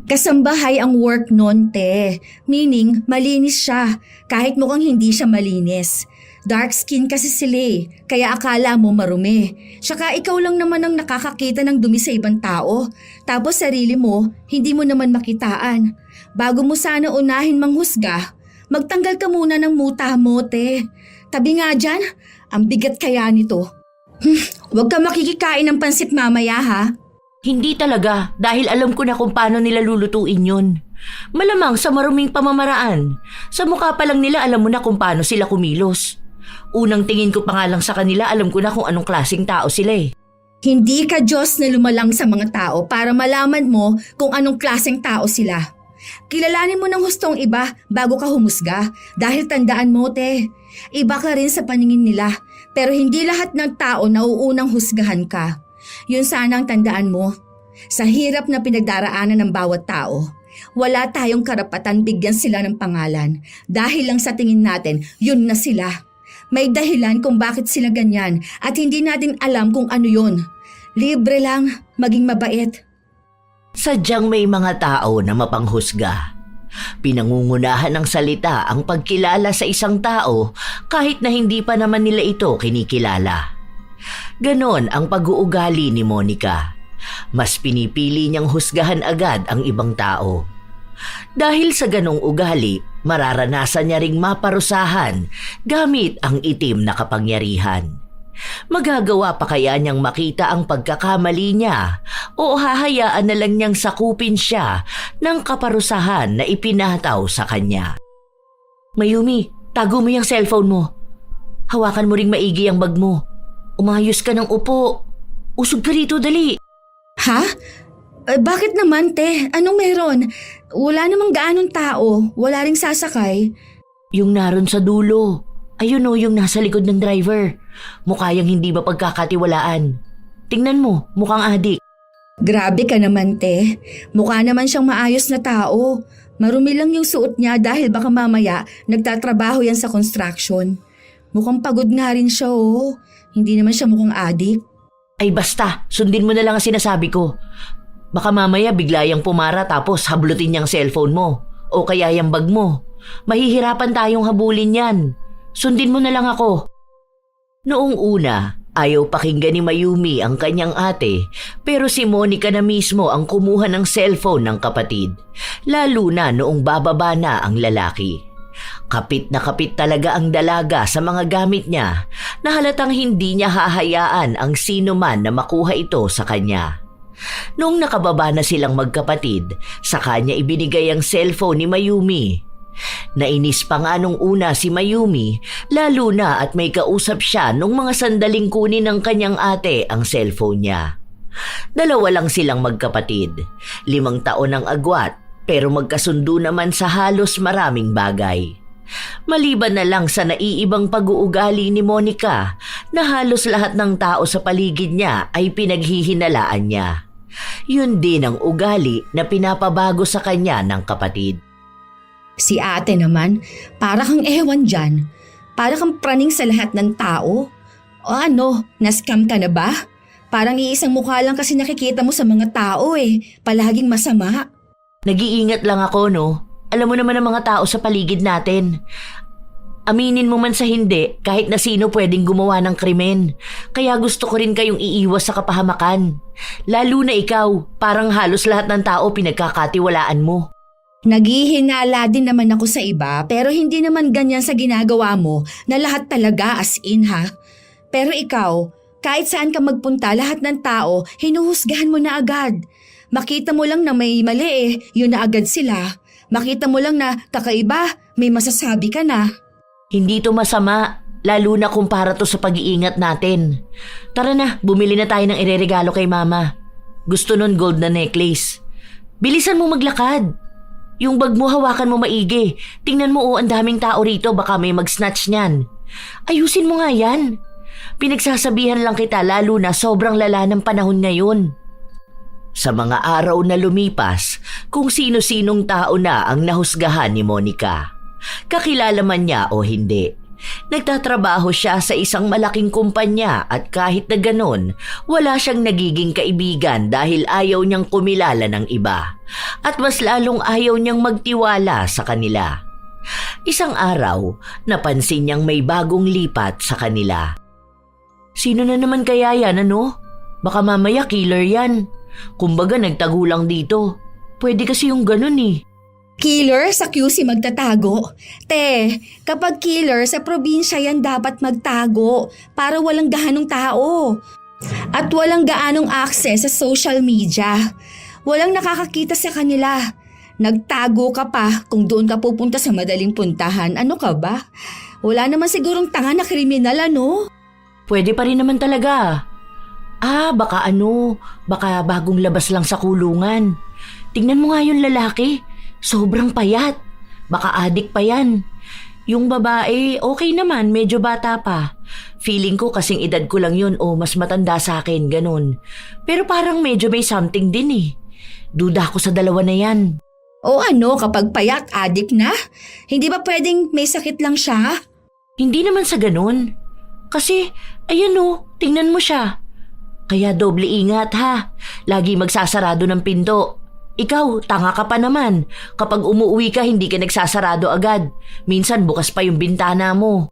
Kasambahay ang work nun, te. Meaning, malinis siya, kahit mukhang hindi siya malinis. Dark skin kasi sila kaya akala mo marumi. Tsaka ikaw lang naman ang nakakakita ng dumi sa ibang tao. Tapos sarili mo, hindi mo naman makitaan. Bago mo sana unahin manghusga, magtanggal ka muna ng muta mo, te. Tabi nga dyan, ang bigat kaya nito. Huwag ka makikikain ng pansit mamaya ha. Hindi talaga dahil alam ko na kung paano nila lulutuin yun. Malamang sa maruming pamamaraan. Sa mukha pa lang nila alam mo na kung paano sila kumilos. Unang tingin ko pa nga lang sa kanila alam ko na kung anong klaseng tao sila eh. Hindi ka Diyos na lumalang sa mga tao para malaman mo kung anong klaseng tao sila. Kilalanin mo ng hustong iba bago ka humusga dahil tandaan mo te, iba ka rin sa paningin nila pero hindi lahat ng tao nauunang husgahan ka. Yun sana ang tandaan mo. Sa hirap na pinagdaraanan ng bawat tao, wala tayong karapatan bigyan sila ng pangalan dahil lang sa tingin natin yun na sila. May dahilan kung bakit sila ganyan at hindi natin alam kung ano yun. Libre lang, maging mabait. Sadyang may mga tao na mapanghusga. Pinangungunahan ng salita ang pagkilala sa isang tao kahit na hindi pa naman nila ito kinikilala. Ganon ang pag-uugali ni Monica. Mas pinipili niyang husgahan agad ang ibang tao. Dahil sa ganong ugali, mararanasan niya ring maparusahan gamit ang itim na kapangyarihan. Magagawa pa kaya niyang makita ang pagkakamali niya o hahayaan na lang niyang sakupin siya ng kaparusahan na ipinataw sa kanya? Mayumi, tago mo yung cellphone mo. Hawakan mo ring maigi ang bag mo. Umayos ka ng upo. Usog ka rito, dali. Ha? Bakit naman, te? Anong meron? Wala namang gaanong tao. Wala ring sasakay. Yung naroon sa dulo. Ayun o, yung nasa likod ng driver. Mukha yang hindi mapagkakatiwalaan. Tingnan mo, mukhang adik. Grabe ka naman, te. Mukha naman siyang maayos na tao. Marumi lang yung suot niya dahil baka mamaya nagtatrabaho yan sa construction. Mukhang pagod nga rin siya, oh. Hindi naman siya mukhang adik. Ay basta, sundin mo na lang ang sinasabi ko. Baka mamaya bigla yang pumara tapos hablutin niyang cellphone mo. O kaya yung bag mo. Mahihirapan tayong habulin yan. Sundin mo na lang ako. Noong una, ayaw pakinggan ni Mayumi ang kanyang ate, pero si Monica na mismo ang kumuha ng cellphone ng kapatid, lalo na noong bababa na ang lalaki. Kapit na kapit talaga ang dalaga sa mga gamit niya na halatang hindi niya hahayaan ang sino man na makuha ito sa kanya. Noong nakababa na silang magkapatid, sa kanya ibinigay ang cellphone ni Mayumi. Nainis pa nga nung una si Mayumi, lalo na at may kausap siya nung mga sandaling kunin ng kanyang ate ang cellphone niya. Dalawa lang silang magkapatid, 5 taon ang agwat, pero magkasundo naman sa halos maraming bagay. Maliban na lang sa naiibang pag-uugali ni Monica na halos lahat ng tao sa paligid niya ay pinaghihinalaan niya. Yun din ang ugali na pinapabago sa kanya ng kapatid. Si ate naman, para kang ewan dyan. Para kang praning sa lahat ng tao. O ano, na-scam ka na ba? Parang iisang mukha lang kasi nakikita mo sa mga tao palaging masama. Nag-iingat lang ako, no? Alam mo naman ang mga tao sa paligid natin. Aminin mo man sa hindi, kahit na sino pwedeng gumawa ng krimen. Kaya gusto ko rin kayong iiwas sa kapahamakan. Lalo na ikaw, parang halos lahat ng tao pinagkakatiwalaan mo. Naghihinala din naman ako sa iba pero hindi naman ganyan sa ginagawa mo na lahat talaga as in ha. Pero ikaw, kahit saan ka magpunta lahat ng tao, hinuhusgahan mo na agad. Makita mo lang na may mali yun na agad sila. Makita mo lang na kakaiba, may masasabi ka na. Hindi to masama, lalo na kung para to sa pag-iingat natin. Tara na, bumili na tayo ng ireregalo kay mama. Gusto nun gold na necklace. Bilisan mo maglakad. Yung bag mo hawakan mo maigi. Tingnan mo ang daming tao rito, baka may mag-snatch niyan. Ayusin mo nga yan. Pinagsasabihan lang kita lalo na sobrang lala ng panahon ngayon. Sa mga araw na lumipas, kung sino-sinong tao na ang nahusgahan ni Monica. Kakilala man niya o hindi. Nagtatrabaho siya sa isang malaking kumpanya at kahit na ganon, wala siyang nagiging kaibigan dahil ayaw niyang kumilala ng iba. at mas lalong ayaw niyang magtiwala sa kanila. Isang araw, napansin niyang may bagong lipat sa kanila. Sino na naman kaya yan, ano? Baka mamaya killer yan. Kumbaga nagtago lang dito. Pwede kasi yung ganun eh. Killer sa QC magtatago? Te, kapag killer sa probinsya yan dapat magtago para walang gaanong tao. At walang gaanong access sa social media. Walang nakakakita sa kanila. Nagtago ka pa kung doon ka pupunta sa madaling puntahan. Ano ka ba? Wala naman sigurong tanga na kriminal, ano? Pwede pa rin naman talaga. Baka bagong labas lang sa kulungan. Tingnan mo nga yung lalaki, sobrang payat. Baka adik pa yan. Yung babae, okay naman, medyo bata pa. Feeling ko kasing edad ko lang yun o mas matanda sa akin, ganun. Pero parang medyo may something din eh. Duda ako sa dalawa na yan. O ano, kapag payat, adik na? Hindi ba pwedeng may sakit lang siya? Hindi naman sa ganun. Kasi, ayan o, tingnan mo siya. Kaya doble ingat ha. Lagi magsasarado ng pinto. Ikaw, tanga ka pa naman. Kapag umuwi ka, hindi ka nagsasarado agad. Minsan bukas pa yung bintana mo.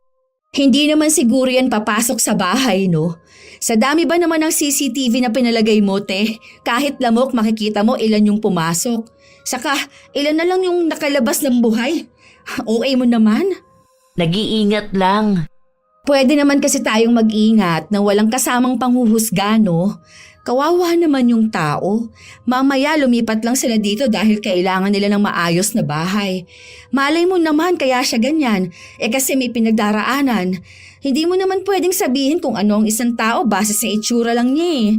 Hindi naman siguro yan papasok sa bahay, no? Sa dami ba naman ng CCTV na pinalagay mo, te? Kahit lamok, makikita mo ilan yung pumasok. Saka, ilan na lang yung nakalabas ng buhay. Okay mo naman? Nag-iingat lang. Pwede naman kasi tayong mag-ingat na walang kasamang panghuhusga, no? Kawawa naman yung tao. Mamaya lumipat lang sila dito dahil kailangan nila ng maayos na bahay. Malay mo naman kaya siya ganyan. Kasi may pinagdaraanan. Hindi mo naman pwedeng sabihin kung ano ang isang tao base sa itsura lang niya eh.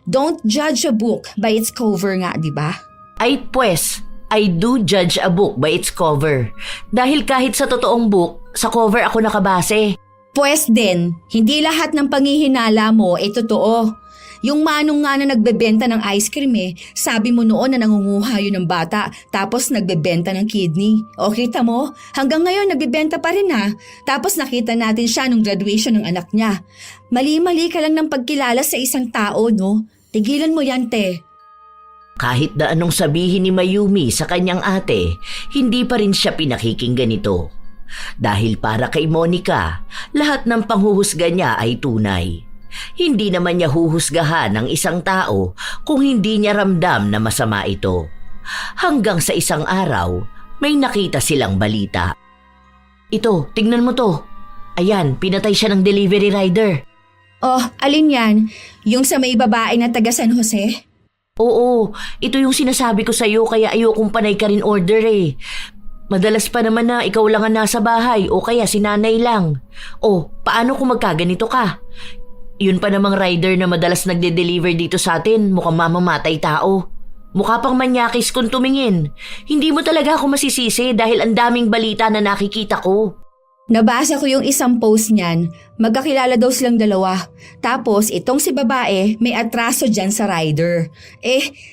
Don't judge a book by its cover nga, di ba? Ay pues, I do judge a book by its cover. Dahil kahit sa totoong book, sa cover ako nakabase. Pwes din, hindi lahat ng panghihinala mo ay totoo. Yung manong nga na nagbebenta ng ice cream sabi mo noon na nangunguha yun ng bata tapos nagbebenta ng kidney. O kita mo, hanggang ngayon nagbebenta pa rin ha. Tapos nakita natin siya nung graduation ng anak niya. Mali-mali ka lang ng pagkilala sa isang tao, no? Tigilan mo yan, te. Kahit na anong sabihin ni Mayumi sa kanyang ate, hindi pa rin siya pinakikinggan nito. Dahil para kay Monica, lahat ng panghuhusga niya ay tunay. Hindi naman niya huhusgahan ng isang tao kung hindi niya ramdam na masama ito. Hanggang sa isang araw, may nakita silang balita. Ito, tingnan mo to. Ayan, pinatay siya ng delivery rider. Oh, alin yan? Yung sa may babae na taga San Jose? Oo, ito yung sinasabi ko sa'yo kaya ayokong panay ka rin order eh. Madalas pa naman na ikaw lang ang nasa bahay o kaya si nanay lang. O, paano kung magkaganito ka? Yun pa namang rider na madalas nagde-deliver dito sa atin, mukhang mamamatay tao. Mukha pang manyakis kung tumingin. Hindi mo talaga ako masisisi dahil ang daming balita na nakikita ko. Nabasa ko yung isang post niyan. Magkakilala daw silang dalawa. Tapos itong si babae may atraso dyan sa rider.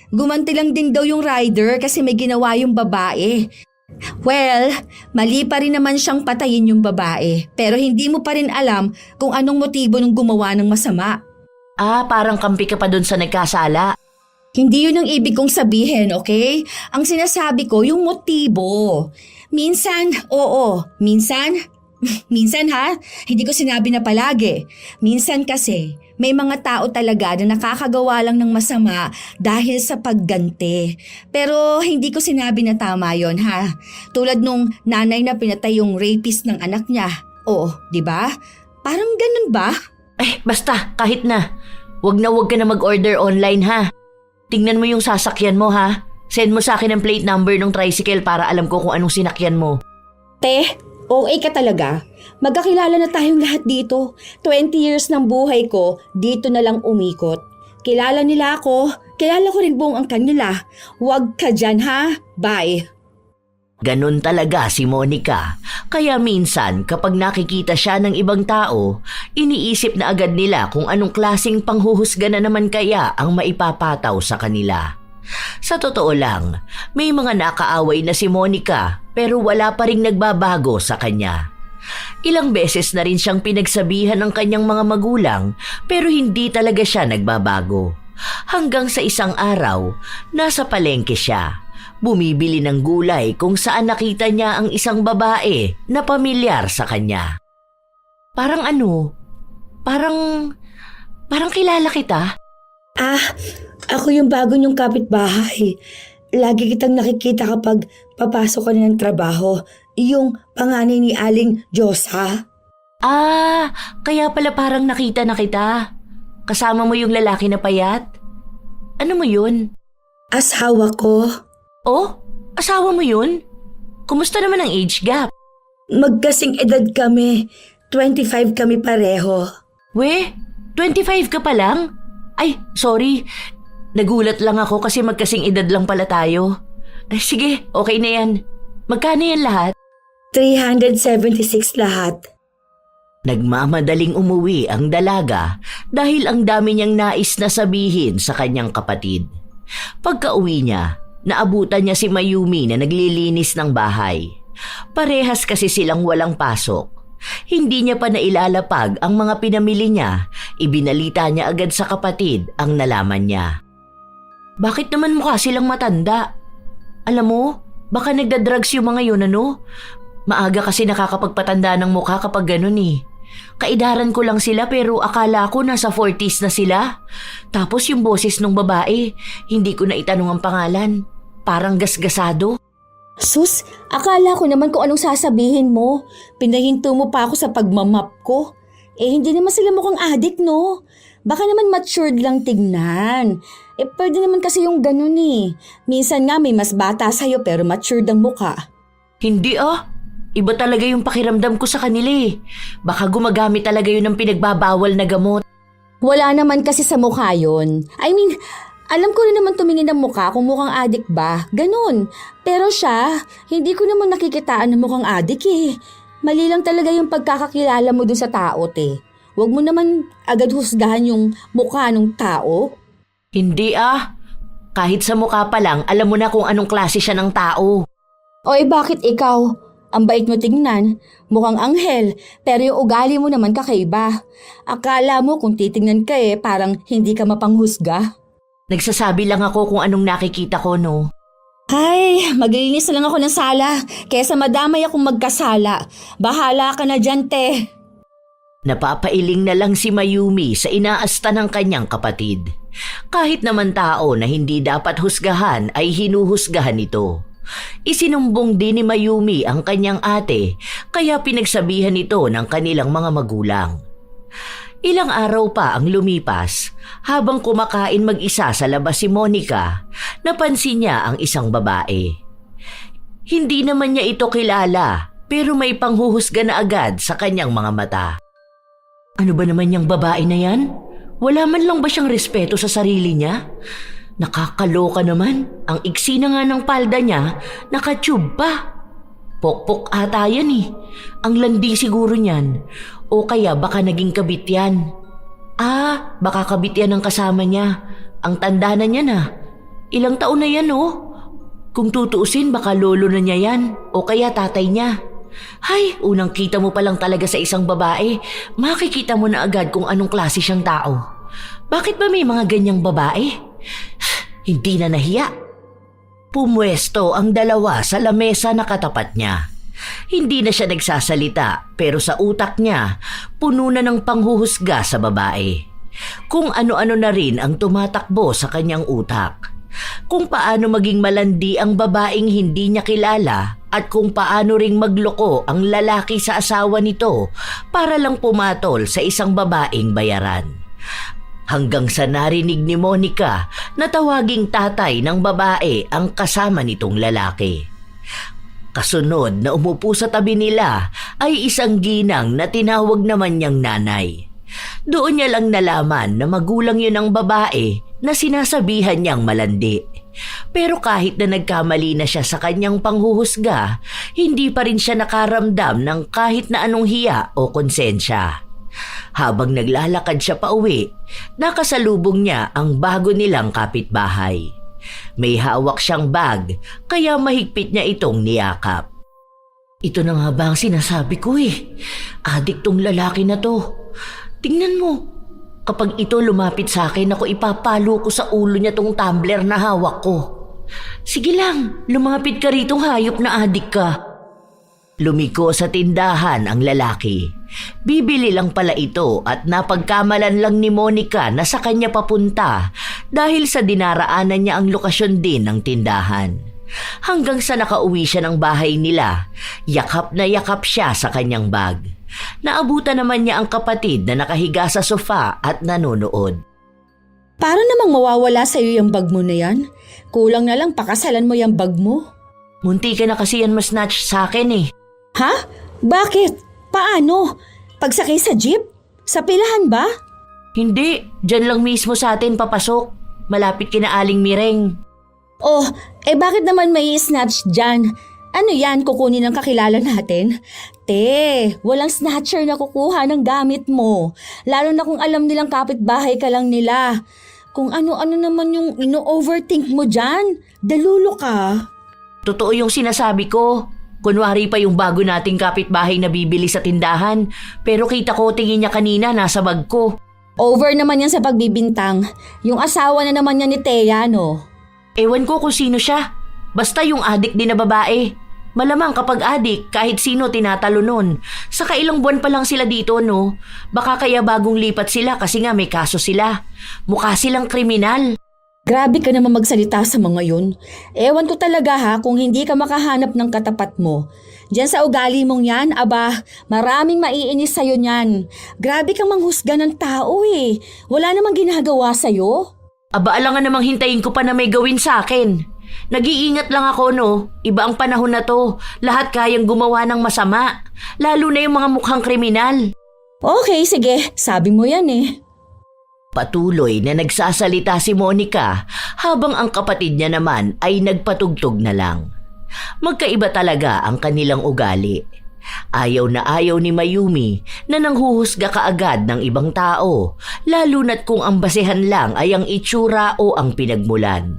Gumanti lang din daw yung rider kasi may ginawa yung babae. Well, mali pa rin naman siyang patayin yung babae. Pero hindi mo pa rin alam kung anong motibo ng gumawa ng masama. Parang kampi ka pa dun sa nagkasala. Hindi yun ang ibig kong sabihin, okay? Ang sinasabi ko, yung motibo. Minsan, oo. Minsan ha, hindi ko sinabi na palagi. Minsan kasi, may mga tao talaga na nakakagawa lang ng masama dahil sa pagganti. Pero hindi ko sinabi na tama yon ha. Tulad nung nanay na pinatay yung rapist ng anak niya. Oo, di ba? Parang ganun ba? Basta, kahit na. Wag ka na mag-order online ha. Tingnan mo yung sasakyan mo ha. Send mo sa akin ang plate number ng tricycle para alam ko kung anong sinakyan mo. Te, okay ka talaga. Magkakilala na tayong lahat dito. 20 years ng buhay ko, dito na lang umikot. Kilala nila ako, kilala ko rin buong ang kanila. Huwag ka dyan ha, bye. Ganun talaga si Monica. Kaya minsan kapag nakikita siya ng ibang tao, iniisip na agad nila kung anong klaseng panghuhusga na naman kaya ang maipapataw sa kanila. Sa totoo lang, may mga nakaaway na si Monica pero wala pa ring nagbabago sa kanya. Ilang beses na rin siyang pinagsabihan ng kanyang mga magulang pero hindi talaga siya nagbabago. Hanggang sa isang araw, nasa palengke siya. Bumibili ng gulay kung saan nakita niya ang isang babae na pamilyar sa kanya. Parang parang kilala kita. Ah, ako yung bago niyong kapitbahay. Lagi kitang nakikita kapag papasok ka na ng trabaho. Yung panganay ni Aling Diyosa. Ah, kaya pala parang nakita na kita. Kasama mo yung lalaki na payat? Ano mo yun? Asawa ko. Oh, asawa mo yun? Kumusta naman ang age gap? Magkasing edad kami. 25 kami pareho. We, 25 ka pa lang? Ay, sorry. Nagulat lang ako kasi magkasing edad lang pala tayo. Ay, sige, okay na yan. Magkano yan lahat? 376 lahat. Nagmamadaling umuwi ang dalaga dahil ang dami niyang nais na sabihin sa kanyang kapatid. Pagka-uwi niya, naabutan niya si Mayumi na naglilinis ng bahay. Parehas kasi silang walang pasok. Hindi niya pa nailalapag ang mga pinamili niya, ibinalita niya agad sa kapatid ang nalaman niya. Bakit naman mukha silang matanda? Alam mo, baka nagdadrugs yung mga yun ano? Maaga kasi nakakapagpatanda ng mukha kapag ganun eh. Kaidaran ko lang sila pero akala ko nasa 40s na sila. Tapos yung boses ng babae, hindi ko na itanong ang pangalan. Parang gasgasado. Sus, akala ko naman kung anong sasabihin mo. Pinahinto mo pa ako sa pagmamap ko. Hindi naman sila mukhang adik, no? Baka naman matured lang tignan. Pwede naman kasi yung ganun eh. Minsan nga may mas bata sa'yo pero matured ang mukha. Hindi ah. Iba talaga yung pakiramdam ko sa kanila eh. Baka gumagamit talaga yun ng pinagbabawal na gamot. Wala naman kasi sa mukha yun. Alam ko rin naman tumingin ng mukha kung mukhang adik ba. Ganun. Pero siya, hindi ko naman nakikitaan na mukhang adik eh. Mali lang talaga yung pagkakakilala mo dun sa tao, te. Huwag mo naman agad husgahan yung mukha ng tao. Hindi ah. Kahit sa mukha pa lang, alam mo na kung anong klase siya ng tao. Bakit ikaw? Ang bait mo tingnan, mukhang anghel, pero yung ugali mo naman kakaiba. Akala mo kung titingnan ka parang hindi ka mapanghusga. Nagsasabi lang ako kung anong nakikita ko, no? Ay, maglilinis na lang ako ng sala, kesa madamay akong magkasala. Bahala ka na dyan, te. Napapailing na lang si Mayumi sa inaasta ng kanyang kapatid. Kahit naman tao na hindi dapat husgahan ay hinuhusgahan ito. Isinumbong din ni Mayumi ang kanyang ate kaya pinagsabihan ito ng kanilang mga magulang. Ilang araw pa ang lumipas habang kumakain mag-isa sa labas si Monica, napansin niya ang isang babae. Hindi naman niya ito kilala pero may panghuhusga na agad sa kanyang mga mata. Ano ba naman yung babae na yan? Wala man lang ba siyang respeto sa sarili niya? Nakakaloka naman, ang iksi na nga ng palda niya, nakatube pa. Pokpok ata yan eh. Ang landi siguro niyan. O kaya baka naging kabit yan. Baka kabit yan ang kasama niya. Ang tanda na niya na. Ilang taon na yan oh. Kung tutuusin baka lolo na niya yan. O kaya tatay niya. Hay, unang kita mo pa lang talaga sa isang babae, makikita mo na agad kung anong klase siyang tao. Bakit ba may mga ganyang babae? Hindi na nahiya. Pumwesto ang dalawa sa lamesa na katapat niya. Hindi na siya nagsasalita pero sa utak niya puno na ng panghuhusga sa babae. Kung ano-ano na rin ang tumatakbo sa kanyang utak. Kung paano maging malandi ang babaeng hindi niya kilala at kung paano ring magloko ang lalaki sa asawa nito para lang pumatol sa isang babaeng bayaran. Hanggang sa narinig ni Monica na tawaging tatay ng babae ang kasama nitong lalaki. Kasunod na umupo sa tabi nila ay isang ginang na tinawag naman niyang nanay. Doon niya lang nalaman na magulang yun ang babae na sinasabihan niyang malandi. Pero kahit na nagkamali na siya sa kanyang panghuhusga, hindi pa rin siya nakaramdam ng kahit na anong hiya o konsensya. Habang naglalakad siya pauwi, nakasalubong niya ang bago nilang kapitbahay. May hawak siyang bag, kaya mahigpit niya itong niyakap. Ito na nga ba ang sinasabi ko eh. Adik tong lalaki na to. Tingnan mo, kapag ito lumapit sa akin, ako ipapalo ko sa ulo niya tong tumbler na hawak ko. Sige lang, lumapit ka rito, hayop na adik ka. Lumiko sa tindahan ang lalaki. Bibili lang pala ito at napagkamalan lang ni Monica na sa kanya papunta dahil sa dinaraanan niya ang lokasyon din ng tindahan. Hanggang sa nakauwi siya ng bahay nila, yakap na yakap siya sa kanyang bag. Naabutan naman niya ang kapatid na nakahiga sa sofa at nanonood. Para namang mawawala sa'yo yung bag mo na yan. Kulang na lang pakasalan mo yung bag mo. Munti ka na kasi yan mas-snatch sa akin eh. Ha? Bakit? Paano? Pagsakay sa jeep? Sa pilahan ba? Hindi, dyan lang mismo sa atin papasok. Malapit kina Aling Mireng. Oh, bakit naman may snatch dyan? Ano yan, kukunin ng kakilala natin? Te, walang snatcher na kukuha ng gamit mo. Lalo na kung alam nilang kapitbahay ka lang nila. Kung ano-ano naman yung ino-overthink mo dyan, dalulo ka. Totoo yung sinasabi ko. Kunwari pa yung bago nating kapitbahay na bibili sa tindahan. Pero kita ko tingin niya kanina nasa bag ko. Over naman yan sa pagbibintang. Yung asawa na naman niya ni Thea, no? Ewan ko kung sino siya. Basta yung adik din na babae. Malamang kapag adik, kahit sino tinatalo nun. Saka ilang buwan pa lang sila dito, no? Baka kaya bagong lipat sila kasi nga may kaso sila. Mukha silang kriminal. Grabe ka naman magsalita sa mga yun. Ewan ko talaga ha kung hindi ka makahanap ng katapat mo. Diyan sa ugali mong yan, aba, maraming maiinis sa'yo niyan. Grabe kang manghusga ng tao eh. Wala namang ginagawa sa'yo. Aba, alangan namang hintayin ko pa na may gawin sa akin. Nag-iingat lang ako, no? Iba ang panahon na to. Lahat kayang gumawa ng masama. Lalo na yung mga mukhang kriminal. Okay, sige. Sabi mo yan eh. Patuloy na nagsasalita si Monica habang ang kapatid niya naman ay nagpatugtog na lang. Magkaiba talaga ang kanilang ugali. Ayaw na ayaw ni Mayumi na nanghuhusga kaagad ng ibang tao, lalo na't kung ang basehan lang ay ang itsura o ang pinagmulan.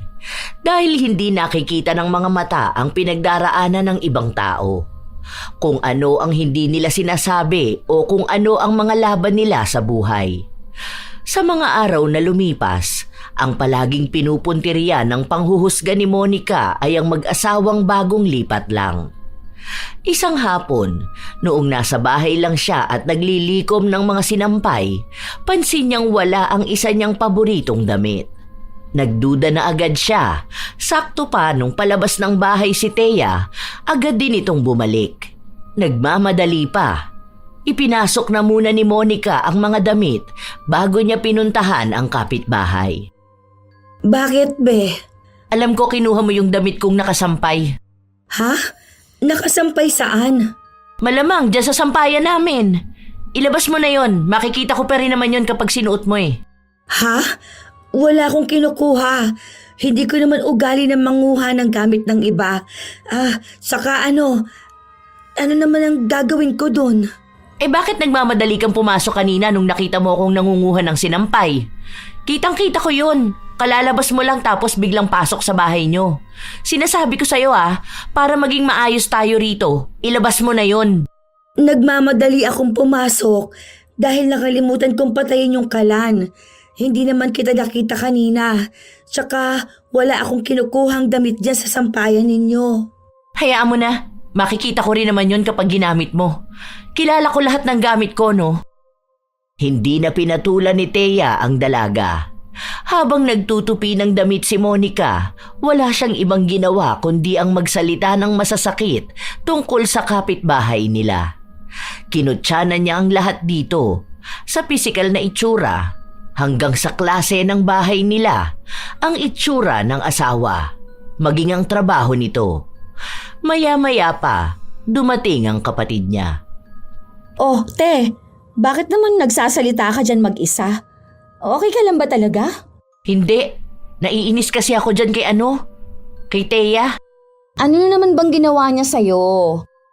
Dahil hindi nakikita ng mga mata ang pinagdaraanan ng ibang tao. Kung ano ang hindi nila sinasabi o kung ano ang mga laban nila sa buhay. Sa mga araw na lumipas, ang palaging pinupuntirya ng panghuhusga ni Monica ay ang mag-asawang bagong lipat lang. Isang hapon, noong nasa bahay lang siya at naglilikom ng mga sinampay, pansin niyang wala ang isa niyang paboritong damit. Nagduda na agad siya. Sakto pa nung palabas ng bahay si Thea, agad din itong bumalik. Nagmamadali pa. Ipinasok na muna ni Monica ang mga damit bago niya pinuntahan ang kapitbahay. Bakit, be? Alam ko kinuha mo yung damit kong nakasampay. Ha? Nakasampay saan? Malamang dyan sa sampayan namin. Ilabas mo na yon. Makikita ko pa rin naman yon kapag sinuot mo eh. Ha? Wala akong kinukuha. Hindi ko naman ugali na manguha ng gamit ng iba. Saka ano naman ang gagawin ko dun? Bakit nagmamadali kang pumasok kanina nung nakita mo akong nangunguha ng sinampay? Kitang-kita ko yun. Kalalabas mo lang tapos biglang pasok sa bahay nyo. Sinasabi ko sa'yo para maging maayos tayo rito, ilabas mo na yon. Nagmamadali akong pumasok dahil nakalimutan kong patayin yung kalan. Hindi naman kita nakita kanina. Tsaka wala akong kinukuhang damit dyan sa sampayan ninyo. Hayaan mo na. Makikita ko rin naman yon kapag ginamit mo. Kilala ko lahat ng gamit ko, no? Hindi na pinatulan ni Thea ang dalaga. Habang nagtutupi ng damit si Monica, wala siyang ibang ginawa kundi ang magsalita ng masasakit tungkol sa kapitbahay nila. Kinutsanan niya ang lahat dito, sa pisikal na itsura, hanggang sa klase ng bahay nila, ang itsura ng asawa, maging ang trabaho nito. Maya-maya pa, dumating ang kapatid niya. Oh, te, bakit naman nagsasalita ka dyan mag-isa? Okay ka lang ba talaga? Hindi. Naiinis kasi ako dyan kay Thea. Ano na naman bang ginawa niya sa'yo?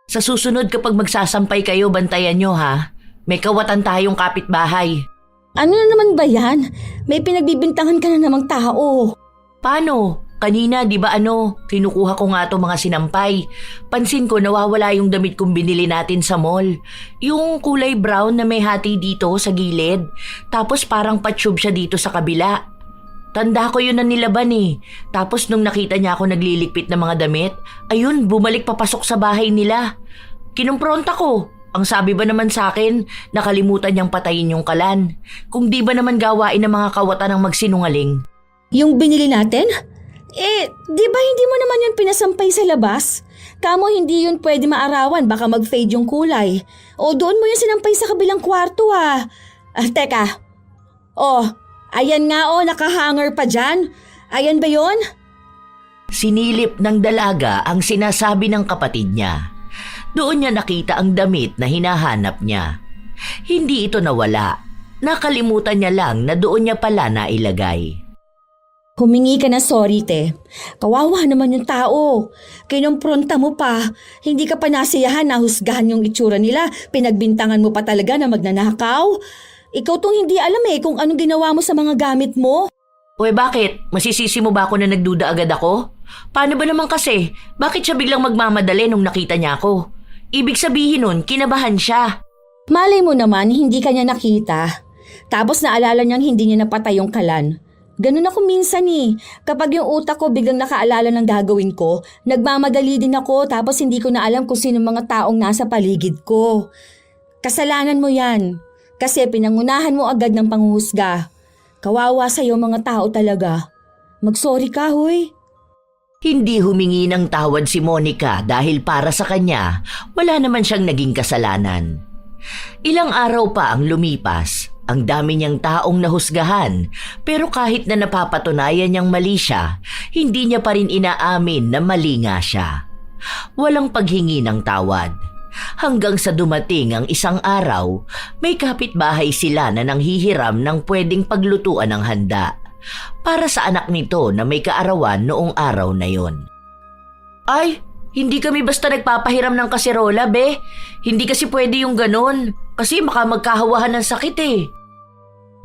Sa susunod kapag magsasampay kayo, bantayan nyo ha. May kawatan tayong kapitbahay. Ano na naman ba yan? May pinagbibintangan ka na namang tao. Paano? Kanina, di ba kinukuha ko nga itong mga sinampay. Pansin ko nawawala yung damit kong binili natin sa mall. Yung kulay brown na may hati dito sa gilid. Tapos parang patsyub siya dito sa kabila. Tanda ko yun na nilaban eh. Tapos nung nakita niya ako nagliligpit ng mga damit, ayun, bumalik papasok sa bahay nila. Kinumpronta ko. Ang sabi ba naman sa akin, nakalimutan niyang patayin yung kalan. Kung di ba naman gawain ng mga kawatan ng magsinungaling. Yung binili natin? Di ba hindi mo naman yun pinasampay sa labas? Kamo hindi yun pwede maarawan, baka mag-fade yung kulay. O doon mo yun sinampay sa kabilang kwarto Teka. Ayan nga nakahanger pa dyan. Ayan ba yun? Sinilip ng dalaga ang sinasabi ng kapatid niya. Doon niya nakita ang damit na hinahanap niya. Hindi ito nawala. Nakalimutan niya lang na doon niya pala nailagay. Humingi ka na sorry, te. Kawawa naman yung tao. Kinumpronta mo pa. Hindi ka pa nasiyahan na husgahan yung itsura nila. Pinagbintangan mo pa talaga na magnanakaw. Ikaw tong hindi alam kung anong ginawa mo sa mga gamit mo. Uy, bakit? Masisisi mo ba ako na nagduda agad ako? Paano ba naman kasi? Bakit siya biglang magmamadali nung nakita niya ako? Ibig sabihin nun, kinabahan siya. Malay mo naman, hindi ka niya nakita. Tapos naalala niyang hindi niya napatay yung kalan. Ganun ako minsan Kapag yung utak ko biglang nakaalala ng gagawin ko, nagmamadali din ako tapos hindi ko na alam kung sino mga taong nasa paligid ko. Kasalanan mo yan. Kasi pinangunahan mo agad ng panghuhusga. Kawawa sa'yo mga tao talaga. Mag-sorry ka, hoy. Hindi humingi ng tawad si Monica dahil para sa kanya, wala naman siyang naging kasalanan. Ilang araw pa ang lumipas, ang dami niyang taong nahusgahan, pero kahit na napapatunayan niyang mali siya, hindi niya pa rin inaamin na mali nga siya. Walang paghingi ng tawad. Hanggang sa dumating ang isang araw, may kapitbahay sila na nanghihiram ng pwedeng paglutuan ng handa para sa anak nito na may kaarawan noong araw na yon. Ay, hindi kami basta nagpapahiram ng kaserola, be. Hindi kasi pwede yung ganon, kasi baka magkahawahan ng sakit eh.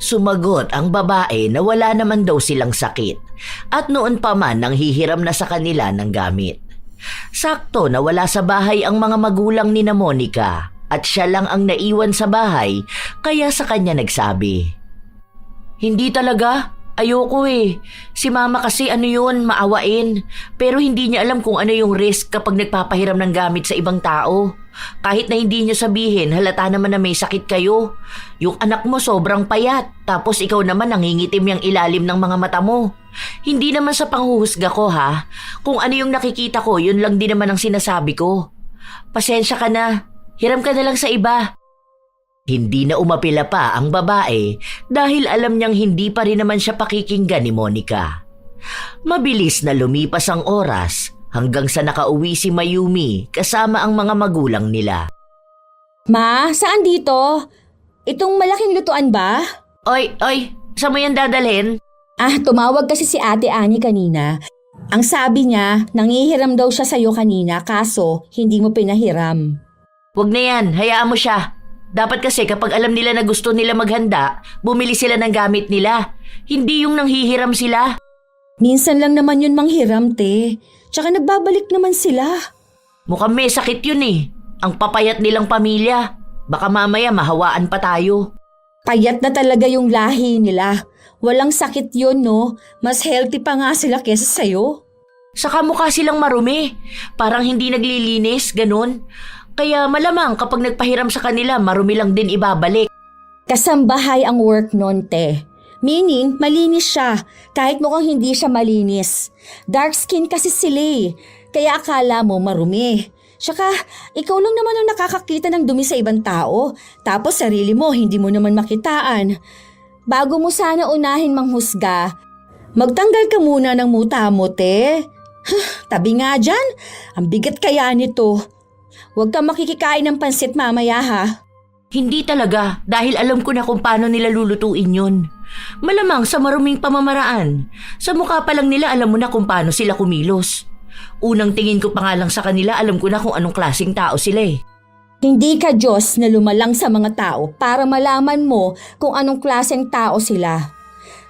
Sumagot ang babae na wala naman daw silang sakit at noon pa man nanghihiram na sa kanila ng gamit. Sakto na wala sa bahay ang mga magulang ni na Monica at siya lang ang naiwan sa bahay kaya sa kanya nagsabi, "Hindi talaga, ayoko eh. Si mama kasi maawain. Pero hindi niya alam kung ano yung risk kapag nagpapahiram ng gamit sa ibang tao. Kahit na hindi niyo sabihin, halata naman na may sakit kayo. Yung anak mo sobrang payat, tapos ikaw naman nangingitim yung ilalim ng mga mata mo. Hindi naman sa panghuhusga ko ha. Kung ano yung nakikita ko, yun lang din naman ang sinasabi ko. Pasensya ka na, hiram ka na lang sa iba." Hindi na umapila pa ang babae dahil alam niyang hindi pa rin naman siya pakikinggan ni Monica. Mabilis na lumipas ang oras hanggang sa nakauwi si Mayumi kasama ang mga magulang nila. Ma, saan dito? Itong malaking lutuan ba? Oy, saan mo yan dadalhin? Tumawag kasi si Ate Ani kanina. Ang sabi niya, nanghihiram daw siya sa'yo kanina kaso hindi mo pinahiram. Wag na yan, hayaan mo siya. Dapat kasi kapag alam nila na gusto nila maghanda, bumili sila ng gamit nila. Hindi yung nanghihiram sila. Minsan lang naman yun manghiram, te. Tsaka nagbabalik naman sila. Mukhang may sakit yun eh. Ang papayat nilang pamilya. Baka mamaya mahawaan pa tayo. Payat na talaga yung lahi nila. Walang sakit yun, no? Mas healthy pa nga sila kesa sa'yo. Saka mukha silang marumi. Parang hindi naglilinis, ganun. Kaya malamang kapag nagpahiram sa kanila, marumi lang din ibabalik. Kasambahay ang work nun, te. Meaning, malinis siya, kahit mukhang hindi siya malinis. Dark skin kasi sila kaya akala mo marumi. Tsaka, ikaw lang naman ang nakakakita ng dumi sa ibang tao, tapos sarili mo hindi mo naman makitaan. Bago mo sana unahin manghusga, magtanggal ka muna ng muta mo, te. Tabi nga dyan, ang bigat kaya nito. Huwag kang makikikain ng pansit mamaya ha. Hindi talaga, dahil alam ko na kung paano nila lulutuin yun. Malamang sa maruming pamamaraan. Sa mukha pa lang nila alam mo na kung paano sila kumilos. Unang tingin ko pa nga lang sa kanila, alam ko na kung anong klaseng tao sila eh. Hindi ka Diyos na lumalang sa mga tao para malaman mo kung anong klaseng tao sila.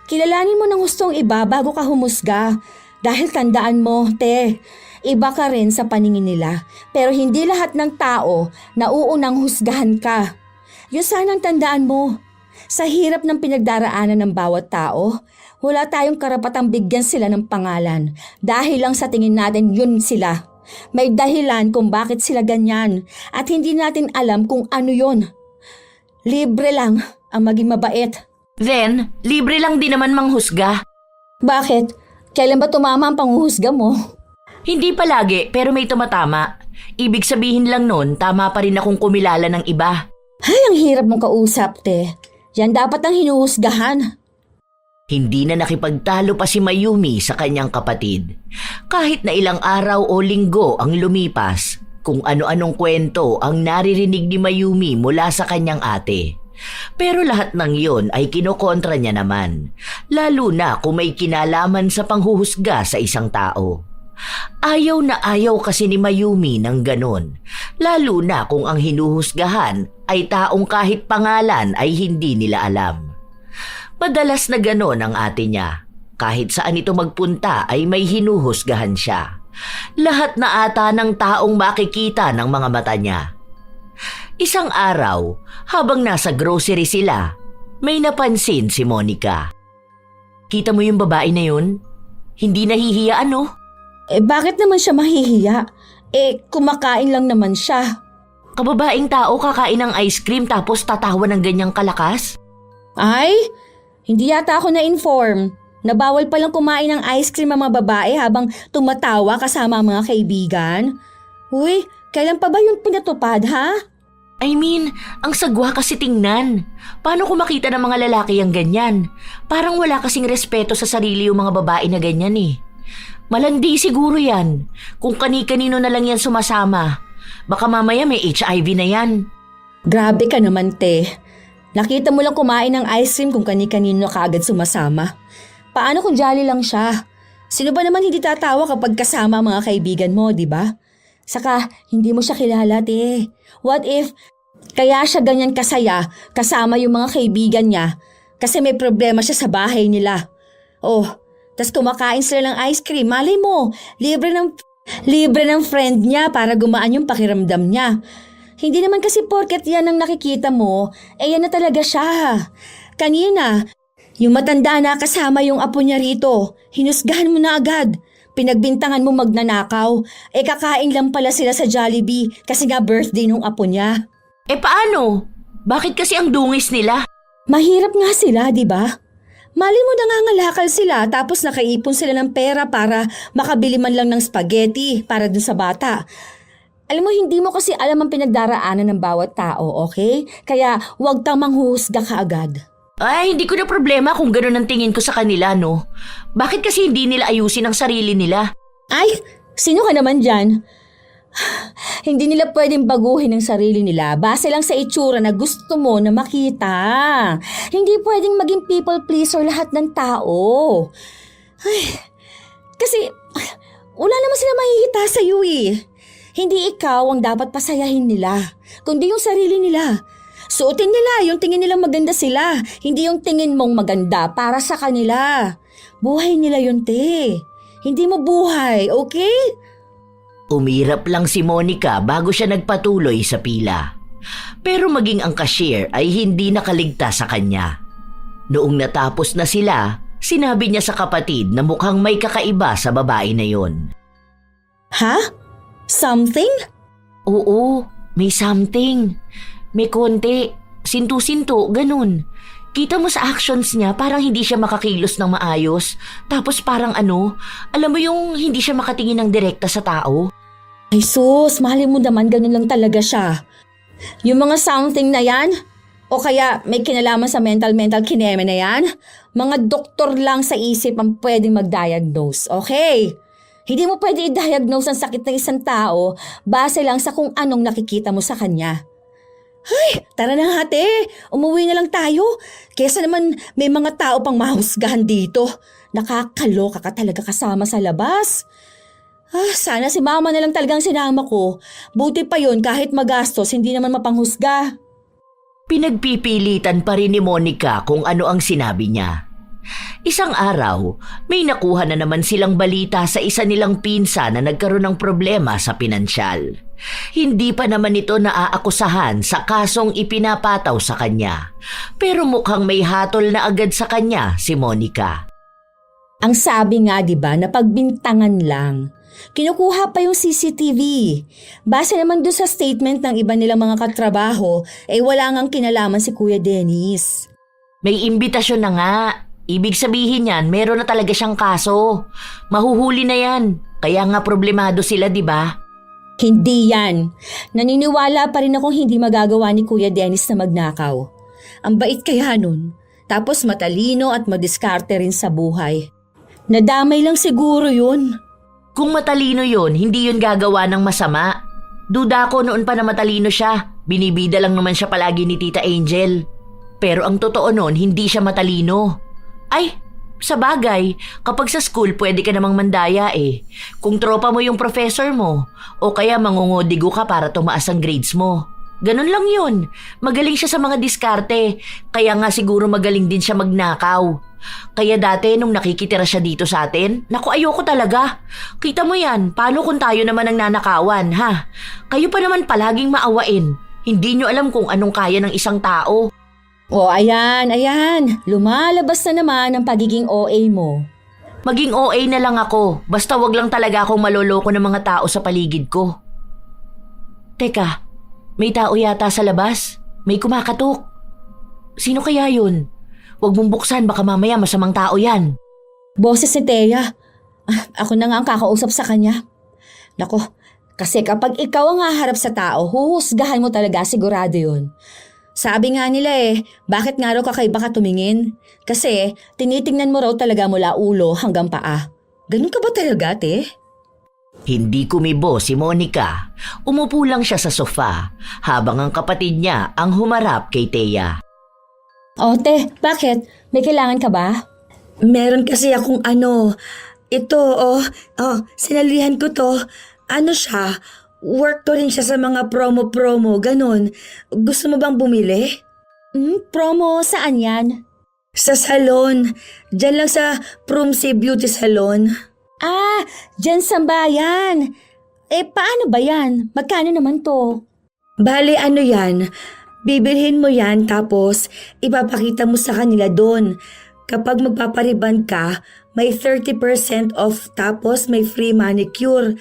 Kilalanin mo ng hustong iba bago ka humusga. Dahil tandaan mo, te, iba ka rin sa paningin nila. Pero hindi lahat ng tao na uunang husgahan ka. Yun sanang tandaan mo. Sa hirap ng pinagdaraanan ng bawat tao, Wala tayong karapatang bigyan sila ng pangalan dahil lang sa tingin natin yun sila. May dahilan kung bakit sila ganyan at hindi natin alam kung ano yun. Libre lang ang maging mabait. Then, libre lang din naman manghusga. Bakit? Kailan ba tumama ang panghuhusga mo? Hindi palagi, pero may tumatama. Ibig sabihin lang nun, tama pa rin akong kumilala ng iba. Ay, ang hirap mong kausap, te. Yan dapat ang hinuhusgahan. Hindi na nakipagtalo pa si Mayumi sa kanyang kapatid. Kahit na ilang araw o linggo ang lumipas, kung ano-anong kwento ang naririnig ni Mayumi mula sa kanyang ate. Pero lahat ng yon ay kinokontra niya naman, lalo na kung may kinalaman sa panghuhusga sa isang tao. Ayaw na ayaw kasi ni Mayumi ng ganon, lalo na kung ang hinuhusgahan ay taong kahit pangalan ay hindi nila alam. Madalas na ganon ang ate niya. Kahit saan ito magpunta ay may hinuhusgahan siya. Lahat na ata ng taong makikita ng mga mata niya. Isang araw, habang nasa grocery sila, may napansin si Monica. Kita mo yung babae na yun? Hindi nahihiya ano? Bakit naman siya mahihiya? Kumakain lang naman siya. Kababaeng tao kakain ng ice cream tapos tatawa ng ganyang kalakas? Ay, hindi yata ako na-inform na bawal palang kumain ng ice cream ang mga babae habang tumatawa kasama ang mga kaibigan. Uy, kailan pa ba yun pinatupad, ha? I mean, ang sagwa kasi tingnan. Paano kung makita ng mga lalaki ang ganyan? Parang wala kasing respeto sa sarili yung mga babae na ganyan eh. Malandi siguro yan. Kung kani-kanino na lang yan sumasama. Baka mamaya may HIV na yan. Grabe ka naman, te. Nakita mo lang kumain ng ice cream kung kani-kanino kaagad sumasama. Paano kung jolly lang siya? Sino ba naman hindi tatawa kapag kasama ang mga kaibigan mo, di ba? Saka, hindi mo siya kilala, te. What if, kaya siya ganyan kasaya kasama yung mga kaibigan niya kasi may problema siya sa bahay nila. Oh, tas kumakain sila ng ice cream. Malay mo, libre ng friend niya para gumaan yung pakiramdam niya. Hindi naman kasi porket yan ang nakikita mo, yan na talaga siya. Kanina, yung matanda na kasama yung apo niya rito, hinusgahan mo na agad. Pinagbintangan mo magnanakaw. Kakain lang pala sila sa Jollibee kasi nga birthday nung apo niya. Paano? Bakit kasi ang dungis nila? Mahirap nga sila, di ba? Mali mo nangangalakal sila tapos nakaipon sila ng pera para makabili man lang ng spaghetti para dun sa bata. Alam mo, hindi mo kasi alam ang pinagdaraanan ng bawat tao, okay? Kaya huwag kang manghuhusga kaagad. Ay, hindi ko na problema kung gano'n ang tingin ko sa kanila, no? Bakit kasi hindi nila ayusin ang sarili nila? Ay, sino ka naman dyan? Hindi nila pwedeng baguhin ang sarili nila base lang sa itsura na gusto mo na makita. Hindi pwedeng maging people pleaser lahat ng tao. Ay, kasi wala naman sila mahihita sa iyo eh. Hindi ikaw ang dapat pasayahin nila, kundi yung sarili nila. Suotin nila yung tingin nilang maganda sila, hindi yung tingin mong maganda para sa kanila. Buhay nila yun, te. Hindi mo buhay, okay? Umirap lang si Monica bago siya nagpatuloy sa pila. Pero maging ang cashier ay hindi nakaligtas sa kanya. Noong natapos na sila, sinabi niya sa kapatid na mukhang may kakaiba sa babae na yon. Ha? Something? Oo, may something. May konti, sinto-sinto, ganun. Kita mo sa actions niya parang hindi siya makakilos ng maayos. Tapos parang alam mo yung hindi siya makatingin ng direkta sa tao? Ay sus, mahalin mo naman ganun lang talaga siya. Yung mga something na yan, o kaya may kinalaman sa mental kineme na yan, mga doktor lang sa isip ang pwedeng mag-diagnose, okay? Hindi mo pwede i-diagnose ang sakit ng isang tao base lang sa kung anong nakikita mo sa kanya. Ay, tara na ate, umuwi na lang tayo. Kesa naman may mga tao pang mahusgahan dito. Nakakaloka ka talaga kasama sa labas. Sana si mama na lang talagang sinama ko. Buti pa yun kahit magastos, hindi naman mapanghusga. Pinagpipilitan pa rin ni Monica kung ano ang sinabi niya. Isang araw, may nakuha na naman silang balita sa isa nilang pinsa na nagkaroon ng problema sa pinansyal. Hindi pa naman ito naaakusahan sa kasong ipinapataw sa kanya. Pero mukhang may hatol na agad sa kanya si Monica. Ang sabi nga 'di ba na pagbintangan lang. Kinukuha pa yung CCTV. Base naman doon sa statement ng iba nilang mga katrabaho, wala ngang kinalaman si Kuya Dennis. May imbitasyon na nga. Ibig sabihin yan, meron na talaga siyang kaso. Mahuhuli na yan. Kaya nga problemado sila, di ba? Hindi yan. Naniniwala pa rin akong hindi magagawa ni Kuya Dennis na magnakaw. Ang bait kaya nun. Tapos matalino at madiskarte rin sa buhay. Nadamay lang siguro yun. Kung matalino yun, hindi yun gagawa ng masama. Duda ko noon pa na matalino siya. Binibida lang naman siya palagi ni Tita Angel. Pero ang totoo noon, hindi siya matalino. Ay, sa bagay, kapag sa school pwede ka namang mandaya eh. Kung tropa mo yung professor mo, o kaya mangungodigo ka para tumaas ang grades mo. Ganun lang yun. Magaling siya sa mga diskarte, kaya nga siguro magaling din siya magnakaw. Kaya dati nung nakikitira siya dito sa atin, naku ayoko talaga. Kita mo yan, paano kung tayo naman ang nanakawan, ha? Kayo pa naman palaging maawain. Hindi nyo alam kung anong kaya ng isang tao. O ayan. Lumalabas na naman ang pagiging OA mo. Maging OA na lang ako, basta wag lang talaga akong maloloko ng mga tao sa paligid ko. Teka, may tao yata sa labas. May kumakatok. Sino kaya yun? Huwag mong buksan, baka mamaya masamang tao yan. Boses ni Thea. Ako na nga ang kakausap sa kanya. Nako, kasi kapag ikaw ang haharap sa tao, huhusgahan mo talaga, sigurado yun. Sabi nga nila bakit nga raw kakaiba ka tumingin? Kasi tinitingnan mo raw talaga mula ulo hanggang paa. Ganun ka ba talaga, te? Hindi kumibo si Monica. Umupo lang siya sa sofa habang ang kapatid niya ang humarap kay Thea. O, te, bakit? May kailangan ka ba? Meron kasi akong ito, sinalihan ko to. Ano siya? Work to rin siya sa mga promo, ganun. Gusto mo bang bumili? Promo, saan yan? Sa salon. Diyan lang sa Prumsi Beauty Salon. Ah, dyan sa bayan. Paano ba yan? Magkano naman to? Bale, yan? Bibilhin mo yan tapos ipapakita mo sa kanila doon. Kapag magpapariban ka, may 30% off tapos may free manicure.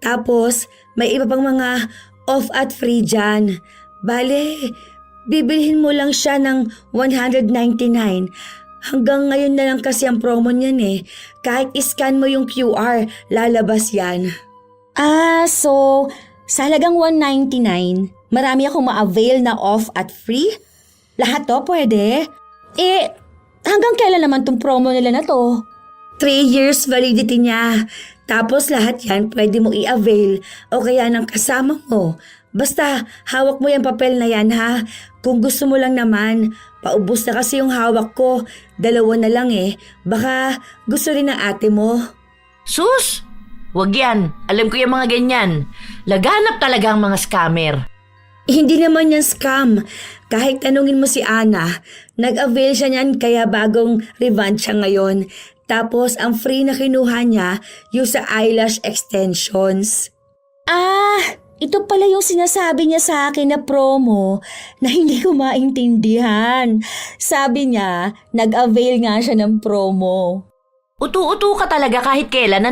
Tapos may iba pang mga off at free dyan. Bale, bibilhin mo lang siya ng $199. Hanggang ngayon na lang kasi ang promo niyan Kahit iscan mo yung QR, lalabas yan. So, sa halagang $199, marami akong ma-avail na off at free? Lahat to pwede? Hanggang kailan naman tong promo nila na to? 3 years validity niya. Tapos lahat yan pwede mo i-avail o kaya ng kasama mo. Basta hawak mo yung papel na yan ha. Kung gusto mo lang naman, paubos na kasi yung hawak ko. 2 na lang Baka gusto rin ng ate mo. Sus! Wag yan. Alam ko yung mga ganyan. Laganap talaga ang mga scammer. Hindi naman yan scam. Kahit tanungin mo si Ana, nag-avail siya niyan kaya bagong revamp siya ngayon. Tapos ang free na kinuha niya yung sa eyelash extensions. Ito pala yung sinasabi niya sa akin na promo na hindi ko maintindihan. Sabi niya, nag-avail nga siya ng promo. Utu-utu ka talaga kahit kailan,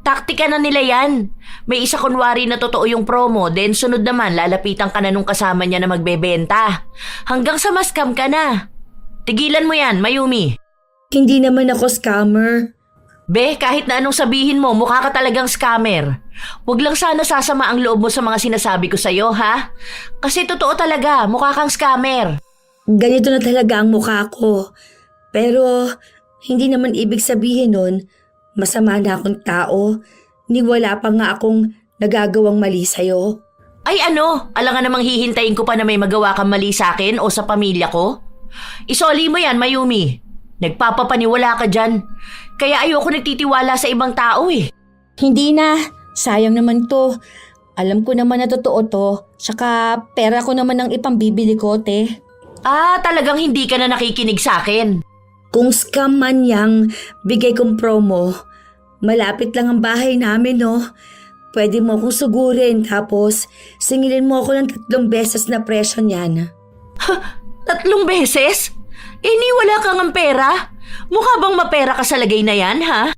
Taktika na nila yan. May isa kunwari na totoo yung promo, then sunod naman lalapitan ka na nung kasama niya na magbebenta. Hanggang sa ma-scam ka na. Tigilan mo yan, Mayumi. Hindi naman ako scammer. Be, kahit na anong sabihin mo, mukha ka talagang scammer. Huwag lang sana sasama ang loob mo sa mga sinasabi ko sa'yo, ha? Kasi totoo talaga, mukha kang scammer. Ganito na talaga ang mukha ko. Pero hindi naman ibig sabihin nun, masama na akong tao. Ni wala pa nga akong nagagawang mali sa'yo. Ay alangan namang hihintayin ko pa na may magawa kang mali sa akin o sa pamilya ko? Isoli mo yan, Mayumi. Nagpapapaniwala ka dyan. Kaya ayoko nagtitiwala sa ibang tao Hindi na. Sayang naman to. Alam ko naman na totoo to. Tsaka pera ko naman ang ipambibili ko, te. Talagang hindi ka na nakikinig sa akin. Kung scam man yang bigay kong promo, malapit lang ang bahay namin, Pwede mo akong sugurin tapos singilin mo ako ng 3 beses na presyo niyan. 3 beses? Ni wala kang ang pera? Mukha bang mapera ka sa lagay na yan, ha?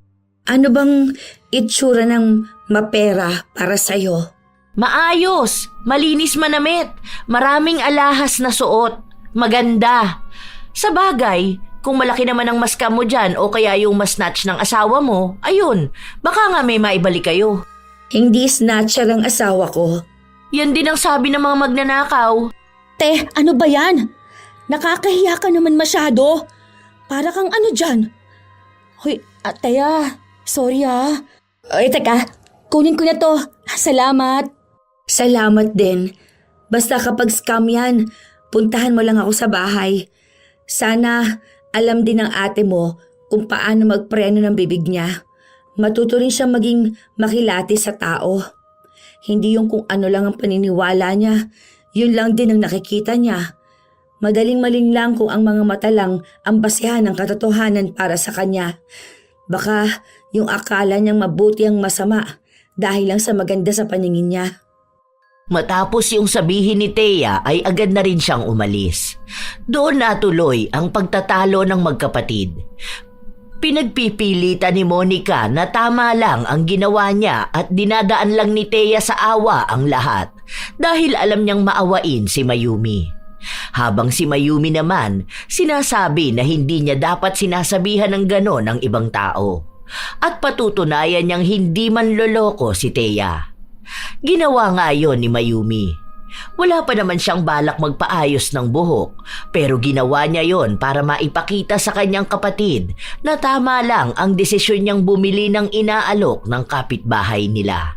Ano bang itsura ng mapera para sa'yo? Maayos, malinis manamit, maraming alahas na suot, maganda. Sa bagay, kung malaki naman ang maskam mo dyan o kaya yung mas-snatch ng asawa mo, ayun, baka nga may maibalik kayo. Hindi snatcher ang asawa ko. Yan din ang sabi ng mga magnanakaw. Te, ano ba yan? Nakakahiya ka naman masyado. Para kang ano dyan? Hoy, Teya, sorry ha. Ay, teka, kunin ko na to. Salamat. Salamat din. Basta kapag scam yan, puntahan mo lang ako sa bahay. Sana alam din ng ate mo kung paano magpreno ng bibig niya. Matuto rin siya maging makilati sa tao. Hindi yung kung ano lang ang paniniwala niya, yun lang din ang nakikita niya. Madaling maling kung ang mga mata lang ang basihan ng katotohanan para sa kanya. Baka yung akala niyang mabuti ang masama dahil lang sa maganda sa paningin niya. Matapos yung sabihin ni Thea ay agad na rin siyang umalis. Doon natuloy ang pagtatalo ng magkapatid. Pinagpipilitan ni Monica na tama lang ang ginawa niya at dinadaan lang ni Thea sa awa ang lahat dahil alam niyang maawain si Mayumi. Habang si Mayumi naman, sinasabi na hindi niya dapat sinasabihan ng ganon ng ibang tao. At patutunayan niyang hindi man loloko si Thea. Ginawa nga yon ni Mayumi. Wala pa naman siyang balak magpaayos ng buhok, pero ginawa niya yon para maipakita sa kanyang kapatid na tama lang ang desisyon niyang bumili ng inaalok ng kapitbahay nila.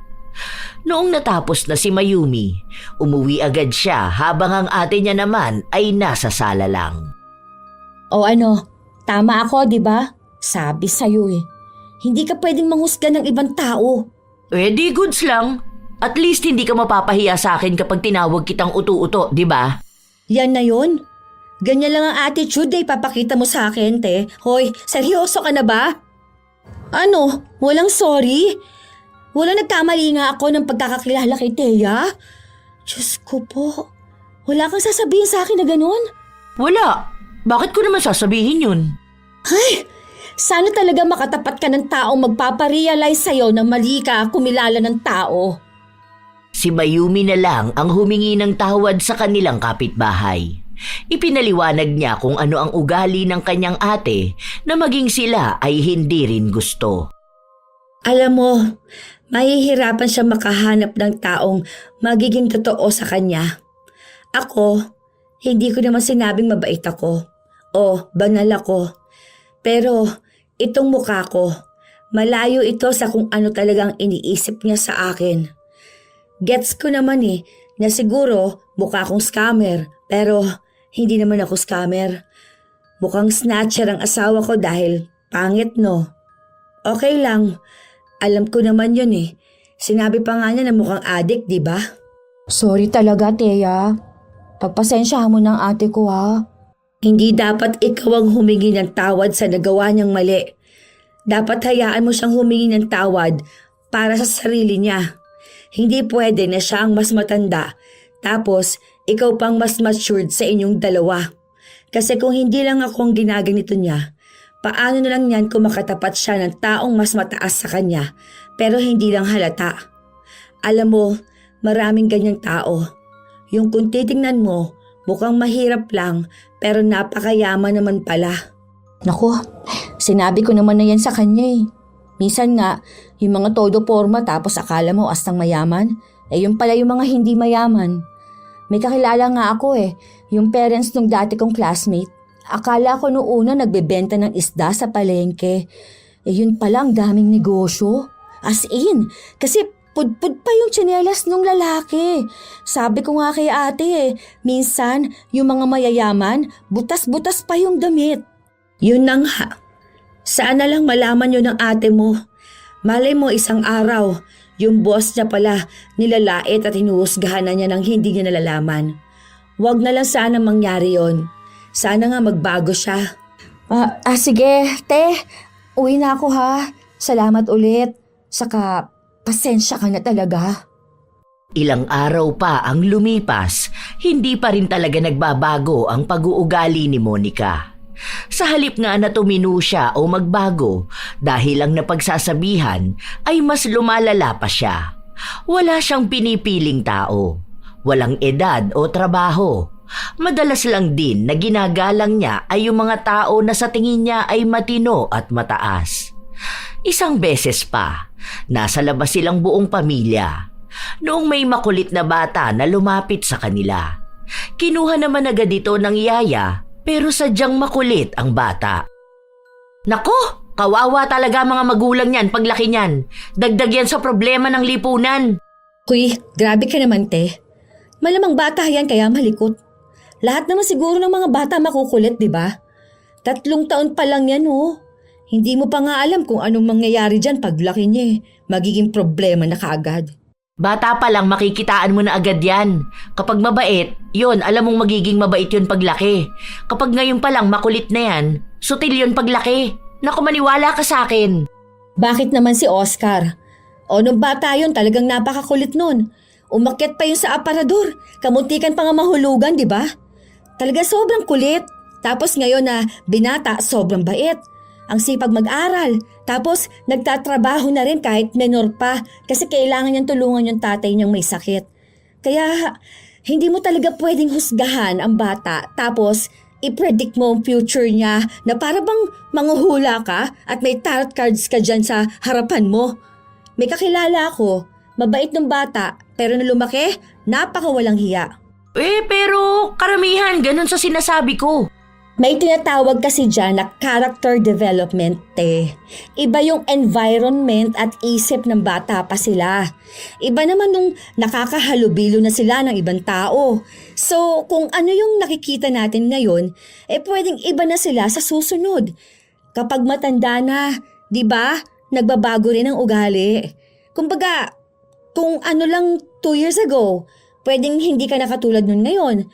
Noong natapos na si Mayumi, umuwi agad siya habang ang ate niya naman ay nasa sala lang. O ano, tama ako, di ba? Sabi sa'yo eh. Hindi ka pwedeng manghusga ng ibang tao. Di goods lang. At least hindi ka mapapahiya sa akin kapag tinawag kitang uto-uto, di ba? Yan na yun. Ganyan lang ang attitude ay papakita mo sa akin, te. Hoy, seryoso ka na ba? Ano? Walang sorry? Wala nagkamali nga ako ng pagkakakilala kay Thea? Diyos ko po. Wala kang sasabihin sa akin na ganun? Wala. Bakit ko naman sasabihin yun? Ay, sana talaga makatapat ka ng taong magpaparealize sa'yo na mali ka kumilala ng tao. Si Mayumi na lang ang humingi ng tawad sa kanilang kapitbahay. Ipinaliwanag niya kung ano ang ugali ng kanyang ate na maging sila ay hindi rin gusto. Alam mo, mahihirapan siya makahanap ng taong magiging totoo sa kanya. Ako, hindi ko naman sinabing mabait ako o banal ako. Pero itong mukha ko, malayo ito sa kung ano talagang iniisip niya sa akin. Gets ko naman na siguro mukha akong scammer pero hindi naman ako scammer. Mukhang snatcher ang asawa ko dahil pangit no. Okay lang, alam ko naman yun Sinabi pa nga niya na mukhang addict, di ba? Sorry talaga, Thea. Pagpasensyahan mo ng ate ko ha. Hindi dapat ikaw ang humingi ng tawad sa nagawa niyang mali. Dapat hayaan mo siyang humingi ng tawad para sa sarili niya. Hindi pwede na siya ang mas matanda, tapos ikaw pang mas matured sa inyong dalawa. Kasi kung hindi lang ako ang ginaganito niya, paano na lang yan kung makatapat siya ng taong mas mataas sa kanya, pero hindi lang halata. Alam mo, maraming ganyang tao. Yung kung titingnan mo, mukhang mahirap lang, pero napakayaman naman pala. Naku, sinabi ko naman na yan sa kanya Minsan nga, yung mga todo porma tapos akala mo astang mayaman, yung pala yung mga hindi mayaman. May kakilala nga ako yung parents nung dati kong classmate. Akala ko noong una nagbebenta ng isda sa palengke. Yun pala ang daming negosyo. As in, kasi pudpud pa yung tsinelas nung lalaki. Sabi ko nga kay ate minsan yung mga mayayaman, butas-butas pa yung damit. Yun na nga. Sana lang malaman yun ng ate mo. Malay mo isang araw, yung boss niya pala nilalait at hinuhusgahan na niya ng hindi niya nalalaman. Huwag na lang sana mangyari yon. Sana nga magbago siya. Sige, te. Uwi na ako ha. Salamat ulit. Saka, pasensya ka na talaga. Ilang araw pa ang lumipas, hindi pa rin talaga nagbabago ang pag-uugali ni Monica. Sa halip nga na tumino siya o magbago dahil lang napagsasabihan ay mas lumalala pa siya. Wala siyang pinipiling tao. Walang edad o trabaho. Madalas lang din na ginagalang niya ay yung mga tao na sa tingin niya ay matino at mataas. Isang beses pa, nasa labas silang buong pamilya. Noong may makulit na bata na lumapit sa kanila. Kinuha naman agad ito ng yaya pero sadyang makulit ang bata. Nako, kawawa talaga mga magulang niyan paglaki niyan. Dagdag yan sa problema ng lipunan. Huy, grabe ka naman, te. Malamang bata yan kaya malikot. Lahat naman siguro ng mga bata makukulit, di ba? 3 taon pa lang yan, oh. Hindi mo pa nga alam kung anong mangyayari dyan paglaki niya eh. Magiging problema na kaagad. Bata pa lang makikitaan mo na agad yan. Kapag mabait, yun, alam mong magiging mabait yun paglaki. Kapag ngayon pa lang makulit na yan, sutil yun paglaki. Naku, maniwala ka sa akin. Bakit naman si Oscar? O nung bata yun talagang napakakulit nun. Umakyat pa yun sa aparador. Kamuntikan pa nga mahulugan, di ba? Talaga sobrang kulit. Tapos ngayon na binata, sobrang bait. Ang sipag mag-aral. Tapos nagtatrabaho na rin kahit menor pa kasi kailangan niyang tulungan yung tatay niyang may sakit. Kaya hindi mo talaga pwedeng husgahan ang bata tapos i-predict mo ang future niya na para bang manghuhula ka at may tarot cards ka dyan sa harapan mo. May kakilala ako, mabait ng bata pero na lumaki, napakawalang hiya. Pero karamihan ganun sa sinasabi ko. May tinatawag kasi dyan na character development, te. Iba yung environment at isip ng bata pa sila. Iba naman nung nakakahalubilo na sila ng ibang tao. So, kung ano yung nakikita natin ngayon, pwedeng iba na sila sa susunod. Kapag matanda na, di ba, nagbabago rin ang ugali. Kumbaga, kung ano lang 2 years ago, pwedeng hindi ka nakatulad nun ngayon.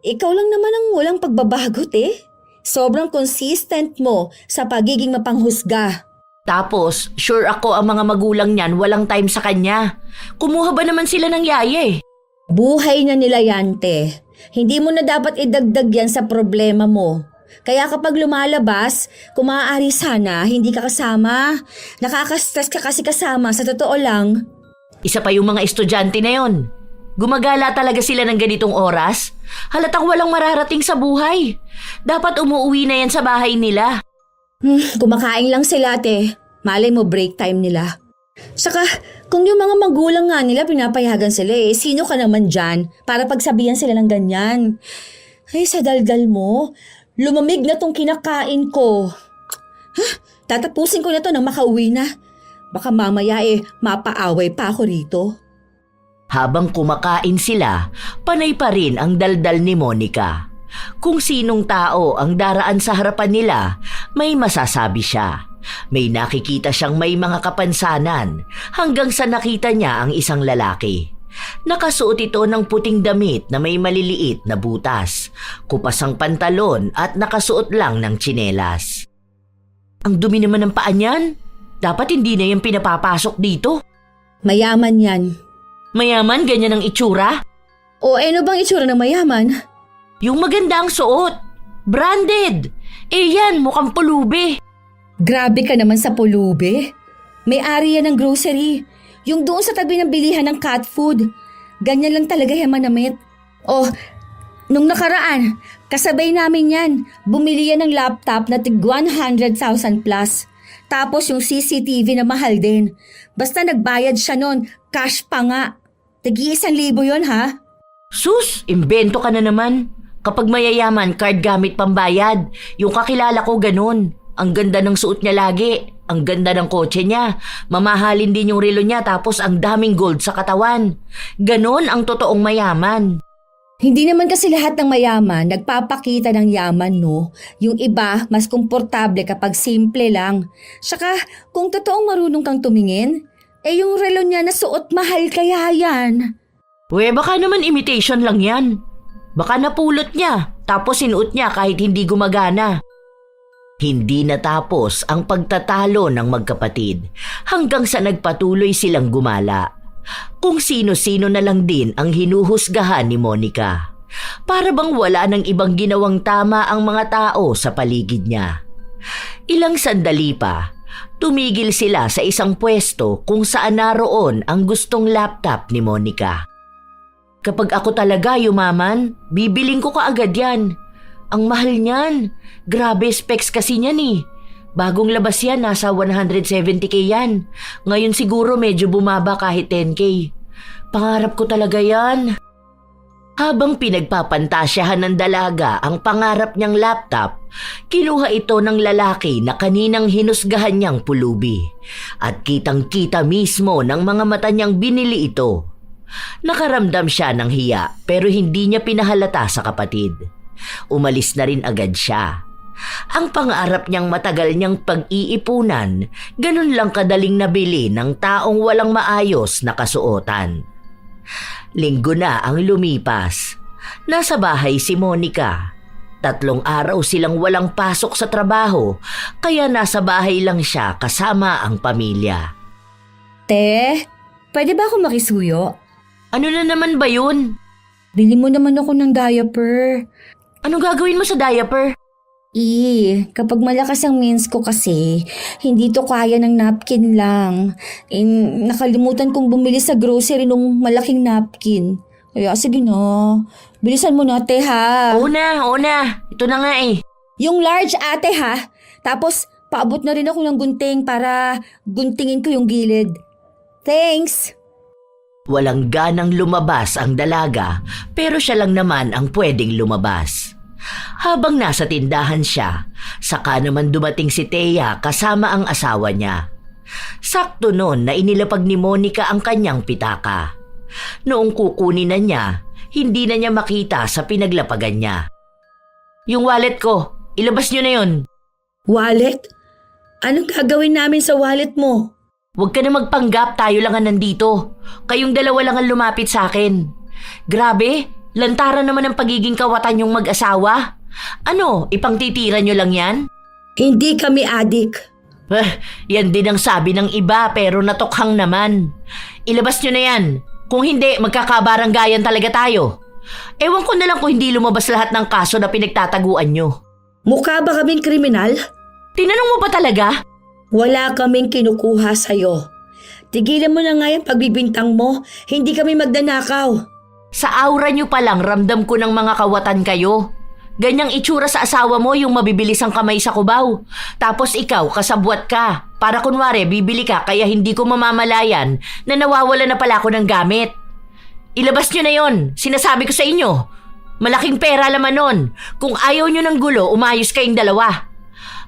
Ikaw lang naman ang walang pagbabago, te. Sobrang consistent mo sa pagiging mapanghusga. Tapos, sure ako ang mga magulang niyan walang time sa kanya. Kumuha ba naman sila ng yaya eh? Buhay na nila yan, te. Hindi mo na dapat idagdag yan sa problema mo. Kaya kapag lumalabas, kung maaari sana, hindi ka kasama. Nakaka-stress ka kasi kasama, sa totoo lang. Isa pa yung mga estudyante na yon. Gumagala talaga sila ng ganitong oras? Halatang walang mararating sa buhay. Dapat umuwi na yan sa bahay nila. Kumakain lang sila, te. Malay mo break time nila. Saka, kung yung mga magulang nga nila pinapayagan sila sino ka naman dyan para pagsabihan sila ng ganyan? Ay, sa daldal mo, lumamig na tong kinakain ko. Tatapusin ko na to nang makauwi na. Baka mamaya mapaaway pa ako rito. Habang kumakain sila, panay pa rin ang daldal ni Monica. Kung sinong tao ang daraan sa harapan nila, may masasabi siya. May nakikita siyang may mga kapansanan hanggang sa nakita niya ang isang lalaki. Nakasuot ito ng puting damit na may maliliit na butas, kupas ang pantalon at nakasuot lang ng tsinelas. Ang dumi naman ng paa niyan. Dapat hindi na yan pinapapasok dito. Mayaman yan. Mayaman, ganyan ang itsura? O ano bang itsura ng mayaman? Yung maganda ang suot. Branded. Yan, mukhang pulubi. Grabe ka naman sa pulubi. May-ari yan ng grocery. Yung doon sa tabi ng bilihan ng cat food. Ganyan lang talaga yung manamit. Oh, nung nakaraan, kasabay namin yan. Bumili yan ng laptop na tig 100,000 plus. Tapos yung CCTV na mahal din. Basta nagbayad siya nun, cash pa nga. Tigi 1,000 yun ha? Sus, imbento ka na naman. Kapag mayayaman, card gamit pambayad. Yung kakilala ko ganun. Ang ganda ng suot niya lagi. Ang ganda ng kotse niya. Mamahalin din yung relo niya tapos ang daming gold sa katawan. Ganon ang totoong mayaman. Hindi naman kasi lahat ng mayaman nagpapakita ng yaman, no? Yung iba, mas komportable kapag simple lang. Saka, kung totoong marunong kang tumingin, yung relo niya na suot mahal kaya yan. Baka naman imitation lang yan. Baka napulot niya, tapos sinuot niya kahit hindi gumagana. Hindi natapos ang pagtatalo ng magkapatid hanggang sa nagpatuloy silang gumala. Kung sino-sino na lang din ang hinuhusgahan ni Monica. Para bang wala ng ibang ginawang tama ang mga tao sa paligid niya. Ilang sandali pa, tumigil sila sa isang pwesto kung saan naroon ang gustong laptop ni Monica. Kapag ako talaga yumaman, bibiling ko kaagad yan. Ang mahal niyan. Grabe specs kasi niyan eh. Bagong labas yan, nasa 170k yan. Ngayon siguro medyo bumaba kahit 10k. Pangarap ko talaga yan. Habang pinagpapantasyahan ng dalaga ang pangarap niyang laptop, kinuha ito ng lalaki na kaninang hinusgahan niyang pulubi. At kitang-kita mismo ng mga mata niyang binili ito. Nakaramdam siya ng hiya pero hindi niya pinahalata sa kapatid. Umalis na rin agad siya. Ang pangarap niyang matagal niyang pag-iipunan, ganun lang kadaling nabili ng taong walang maayos na kasuotan. Linggo na ang lumipas. Nasa bahay si Monica. 3 araw silang walang pasok sa trabaho, kaya nasa bahay lang siya kasama ang pamilya. Te, pwede ba ako makisuyo? Ano na naman ba yun? Bili mo naman ako ng diaper. Anong gagawin mo sa diaper? Kapag malakas ang mens ko kasi, hindi to kaya ng napkin lang. Nakalimutan kong bumili sa grocery nung malaking napkin. Kaya sige na, bilisan mo na ate ha. Oo na. Ito na nga eh. Yung large ate ha. Tapos paabot na rin ako ng gunting para guntingin ko yung gilid. Thanks! Walang ganang lumabas ang dalaga pero siya lang naman ang pwedeng lumabas. Habang nasa tindahan siya, saka naman dumating si Thea kasama ang asawa niya. Sakto noon na inilapag ni Monica ang kanyang pitaka. Noong kukunin na niya, hindi na niya makita sa pinaglapagan niya. Yung wallet ko, ilabas niyo na yun. Wallet? Anong gagawin namin sa wallet mo? Huwag ka na magpanggap, tayo lang ang nandito. Kayong dalawa lang ang lumapit sa akin. Grabe, lantaran naman ang pagiging kawatan yung mag-asawa. Ano, ipangtitira nyo lang yan? Hindi kami adik. Yan din ang sabi ng iba pero natokhang naman. Ilabas nyo na yan. Kung hindi, magkakabaranggayan talaga tayo. Ewan ko na lang kung hindi lumabas lahat ng kaso na pinagtataguan nyo. Mukha ba kaming kriminal? Tinanong mo ba talaga? Wala kaming kinukuha sa'yo. Tigilan mo na nga yung pagbibintang mo. Hindi kami magdanakaw. Sa aura nyo pa lang ramdam ko ng mga kawatan kayo. Ganyang itsura sa asawa mo yung mabibilis ang kamay sa kubaw. Tapos ikaw, kasabwat ka. Para kunwari, bibili ka kaya hindi ko mamamalayan na nawawala na pala ako ng gamit. Ilabas nyo na yon, sinasabi ko sa inyo. Malaking pera laman nun. Kung ayaw nyo ng gulo, umayos kayong dalawa.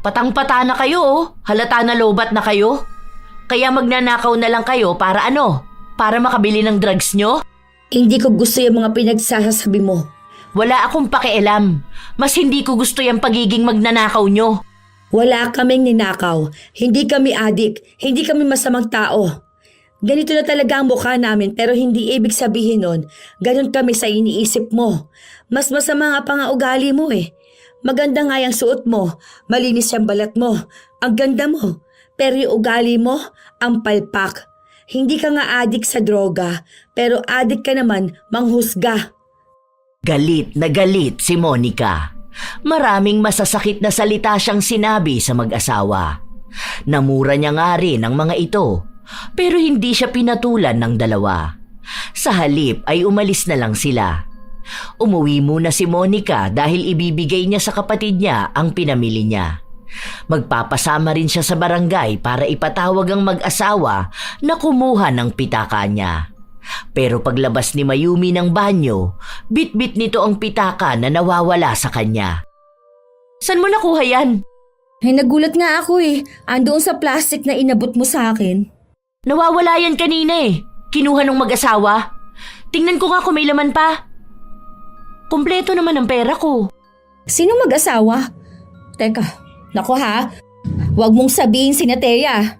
Patang-pata na kayo, oh. Halata na lobat na kayo. Kaya magnanakaw na lang kayo para ano? Para makabili ng drugs nyo? Hindi ko gusto yung mga pinagsasabi mo. Wala akong pakialam. Mas hindi ko gusto yung pagiging magnanakaw nyo. Wala kaming ninakaw. Hindi kami adik. Hindi kami masamang tao. Ganito na talaga ang mukha namin pero hindi ibig sabihin nun, ganun kami sa iniisip mo. Mas masama nga pa nga ugali mo eh. Maganda nga yung suot mo, malinis yung balat mo, ang ganda mo. Pero yung ugali mo, ang palpak. Hindi ka nga adik sa droga, pero adik ka naman manghusga. Galit na galit si Monica. Maraming masasakit na salita siyang sinabi sa mag-asawa. Namura niya nga rin ang mga ito, pero hindi siya pinatulan ng dalawa. Sa halip ay umalis na lang sila. Umuwi muna si Monica dahil ibibigay niya sa kapatid niya ang pinamili niya. Magpapasama rin siya sa barangay para ipatawag ang mag-asawa na kumuha ng pitaka niya. Pero paglabas ni Mayumi ng banyo, bit-bit nito ang pitaka na nawawala sa kanya. Saan mo nakuha yan? Ay, nagulat nga ako eh. Andoon sa plastic na inabot mo sa akin. Nawawala yan kanina eh. Kinuha ng mag-asawa. Tingnan ko nga kung may laman pa. Kompleto naman ang pera ko. Sino mag-asawa? Teka, naku ha. Huwag mong sabihin si Thea.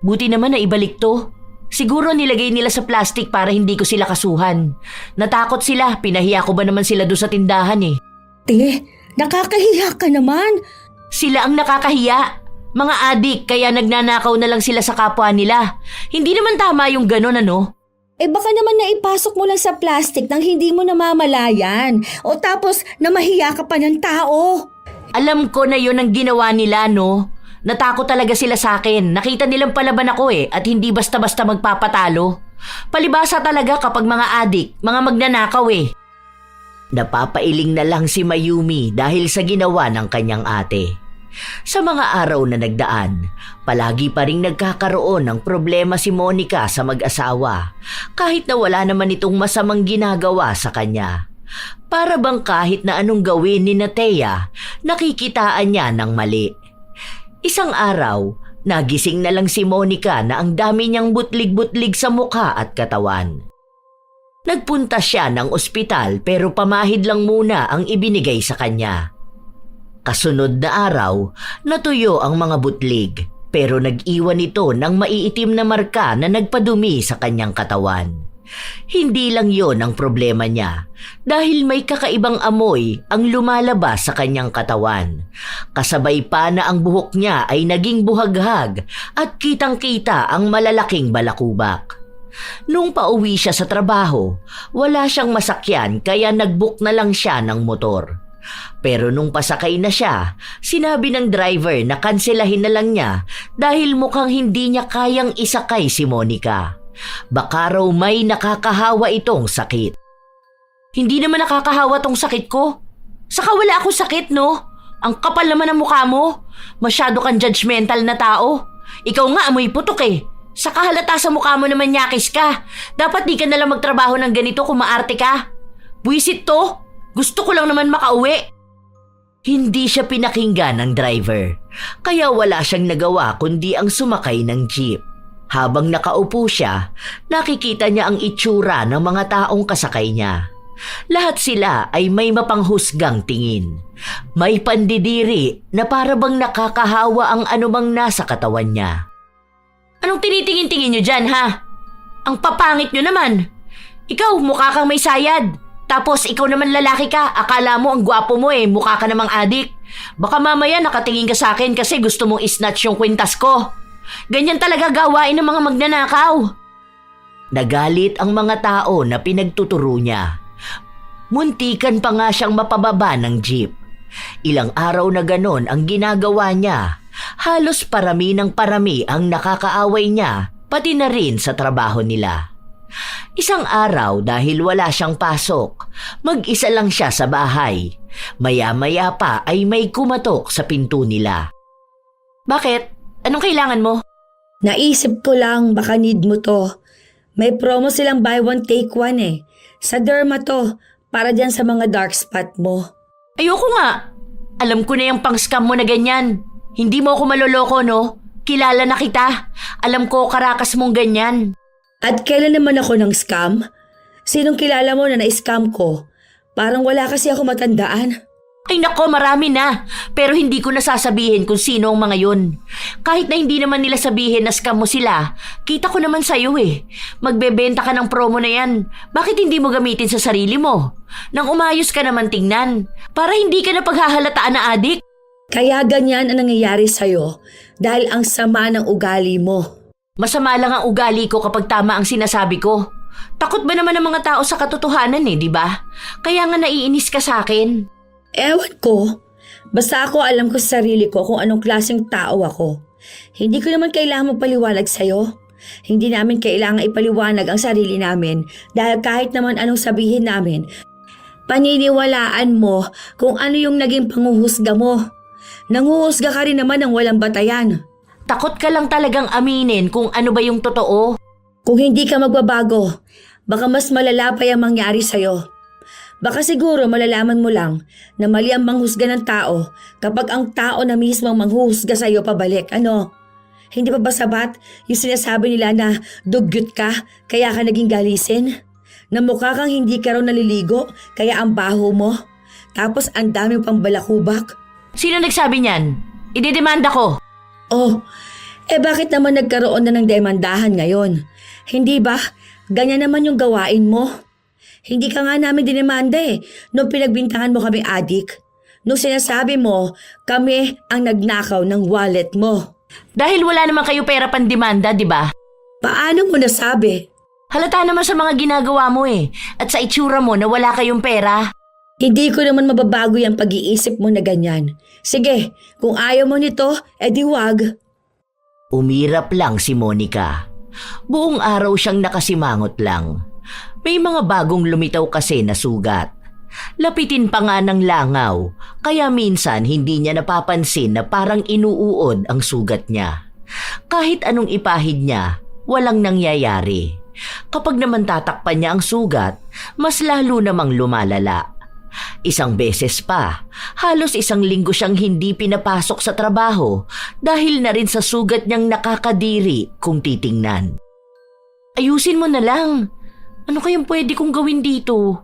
Buti naman na ibalik to. Siguro nilagay nila sa plastic para hindi ko sila kasuhan. Natakot sila, pinahiya ko ba naman sila doon sa tindahan eh. Te, nakakahiya ka naman. Sila ang nakakahiya. Mga adik, kaya nagnanakaw na lang sila sa kapwa nila. Hindi naman tama yung ganon ano. Baka naman naipasok mo lang sa plastic nang hindi mo namamalayan. O tapos namahiya ka pa ng tao. Alam ko na yun ang ginawa nila, no? Natakot talaga sila sa akin. Nakita nilang palaban ako at hindi basta-basta magpapatalo. Palibasa talaga kapag mga adik, mga magnanakaw Napapailing na lang si Mayumi dahil sa ginawa ng kanyang ate. Sa mga araw na nagdaan, palagi pa ring nagkakaroon ng problema si Monica sa mag-asawa kahit na wala naman itong masamang ginagawa sa kanya. Para bang kahit na anong gawin ni Thea, nakikitaan niya ng mali. Isang araw, nagising na lang si Monica na ang dami niyang butlig-butlig sa mukha at katawan. Nagpunta siya ng ospital pero pamahid lang muna ang ibinigay sa kanya. Kasunod na araw, natuyo ang mga butlig pero nag-iwan ito ng maiitim na marka na nagpadumi sa kanyang katawan. Hindi lang yon ang problema niya dahil may kakaibang amoy ang lumalabas sa kanyang katawan. Kasabay pa na ang buhok niya ay naging buhaghag at kitang-kita ang malalaking balakubak. Nung pauwi siya sa trabaho, wala siyang masakyan kaya nag-book na lang siya ng motor. Pero nung pasakay na siya, sinabi ng driver na kanselahin na lang niya dahil mukhang hindi niya kayang isakay si Monica. Baka raw may nakakahawa itong sakit. Hindi naman nakakahawa tong sakit ko. Saka wala akong sakit, no? Ang kapal naman ng mukha mo. Masyado kang judgmental na tao. Ikaw nga amoy putok Saka halata sa mukha mo naman nyakis ka. Dapat di ka nalang magtrabaho ng ganito kung maarte ka. Buwisit to. Gusto ko lang naman makauwi. Hindi siya pinakinggan ng driver, kaya wala siyang nagawa kundi ang sumakay ng jeep. Habang nakaupo siya, nakikita niya ang itsura ng mga taong kasakay niya. Lahat sila ay may mapanghusgang tingin. May pandidiri na para bang nakakahawa ang anumang nasa katawan niya. Anong tinitingin-tingin niyo dyan, ha? Ang papangit niyo naman. Ikaw, mukha kang may sayad. Tapos ikaw naman lalaki ka, akala mo ang gwapo mo mukha ka namang adik. Baka mamaya nakatingin ka sa akin kasi gusto mong isnatch yung kwintas ko. Ganyan talaga gawain ng mga magnanakaw. Nagalit ang mga tao na pinagtuturo niya. Muntikan pa nga siyang mapababa ng jeep. Ilang araw na ganon ang ginagawa niya. Halos parami ng parami ang nakakaaway niya, pati na rin sa trabaho nila. Isang araw dahil wala siyang pasok, mag-isa lang siya sa bahay. Maya-maya pa ay may kumatok sa pinto nila. Bakit? Anong kailangan mo? Naisip ko lang baka need mo to. May promo silang buy one take one Sa Derma to, para dyan sa mga dark spot mo. Ayoko nga. Alam ko na yung pang-scam mo na ganyan. Hindi mo ako maloloko, no? Kilala na kita. Alam ko karakas mong ganyan. At kailan naman ako ng scam? Sinong kilala mo na na-scam ko? Parang wala kasi ako matandaan. Ay nako, marami na. Pero hindi ko nasasabihin kung sino ang mga yun. Kahit na hindi naman nila sabihin na scam mo sila, kita ko naman sa'yo Magbebenta ka ng promo na yan. Bakit hindi mo gamitin sa sarili mo? Nang umayos ka naman tingnan. Para hindi ka na paghahalataan na adik. Kaya ganyan ang nangyayari sa'yo dahil ang sama ng ugali mo. Masama lang ang ugali ko kapag tama ang sinasabi ko. Takot ba naman ang mga tao sa katotohanan di ba? Kaya nga naiinis ka sa akin. Ewan ko. Basta ako alam ko sa sarili ko kung anong klaseng tao ako. Hindi ko naman kailangan magpaliwanag sa'yo. Hindi namin kailangan ipaliwanag ang sarili namin dahil kahit naman anong sabihin namin, paniniwalaan mo kung ano yung naging panguhusga mo. Nanguhusga ka rin naman ng walang batayan. Takot ka lang talagang aminin kung ano ba yung totoo. Kung hindi ka magbabago, baka mas malala pa yung mangyari sa'yo. Baka siguro malalaman mo lang na mali ang manghusga ng tao kapag ang tao na mismo ang manghuhusga sa'yo pabalik. Ano? Hindi pa ba sabat yung sinasabi nila na dugyot ka kaya ka naging galisin? Na mukha kang hindi ka raw naliligo kaya ang baho mo? Tapos ang daming pang balakubak? Sino nagsabi niyan? Ididemanda ko. Oh, bakit naman nagkaroon na ng demandahan ngayon? Hindi ba? Ganyan naman yung gawain mo. Hindi ka nga namin dinemanda nung pinagbintangan mo kami adik. Nung sinasabi mo, kami ang nagnakaw ng wallet mo. Dahil wala naman kayo pera pandemanda, di ba? Paano mo nasabi? Halata naman sa mga ginagawa mo eh. At sa itsura mo na wala kayong pera. Hindi ko naman mababago yung pag-iisip mo na ganyan. Sige, kung ayaw mo nito, edi wag. Umirap lang si Monica. Buong araw siyang nakasimangot lang. May mga bagong lumitaw kasi na sugat. Lapitin pa nga ng langaw, kaya minsan hindi niya napapansin na parang inuuod ang sugat niya. Kahit anong ipahid niya, walang nangyayari. Kapag naman tatakpan niya ang sugat, mas lalo namang lumalala. Isang beses pa, halos 1 linggo siyang hindi pinapasok sa trabaho dahil na rin sa sugat niyang nakakadiri kung titingnan. Ayusin mo na lang. Ano kayang pwede kong gawin dito?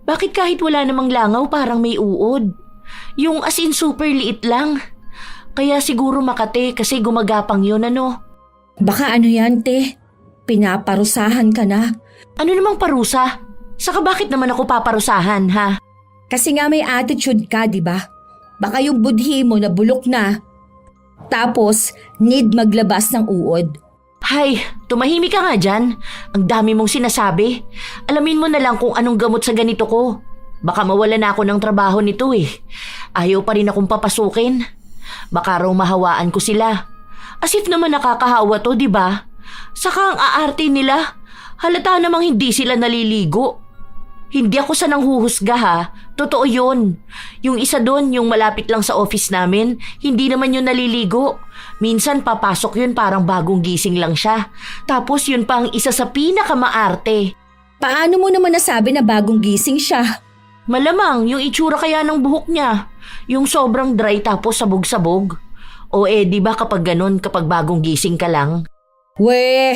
Bakit kahit wala namang langaw parang may uod? Yung as in super liit lang. Kaya siguro Makate kasi gumagapang yun ano. Baka ano yan, te? Pinaparusahan ka na. Ano namang parusa? Saka bakit naman ako paparusahan ha? Kasi nga may attitude ka, di ba? Baka yung budhi mo na bulok na. Tapos, need maglabas ng uod. Hay, tumahimik ka nga dyan. Ang dami mong sinasabi. Alamin mo na lang kung anong gamot sa ganito ko. Baka mawala na ako ng trabaho nito eh. Ayaw pa rin akong papasukin. Baka raw mahawaan ko sila. As if naman nakakahawa to, di ba? Saka ang aarte nila. Halata namang hindi sila naliligo. Hindi ako sa nanghuhusga ha. Totoo yun. Yung isa doon, yung malapit lang sa office namin, hindi naman yun naliligo. Minsan papasok yun parang bagong gising lang siya. Tapos yun pa ang isa sa pinakamaarte. Paano mo naman nasabi na bagong gising siya? Malamang yung itsura kaya ng buhok niya. Yung sobrang dry tapos sabog-sabog. O di ba kapag ganun, kapag bagong gising ka lang? Weh,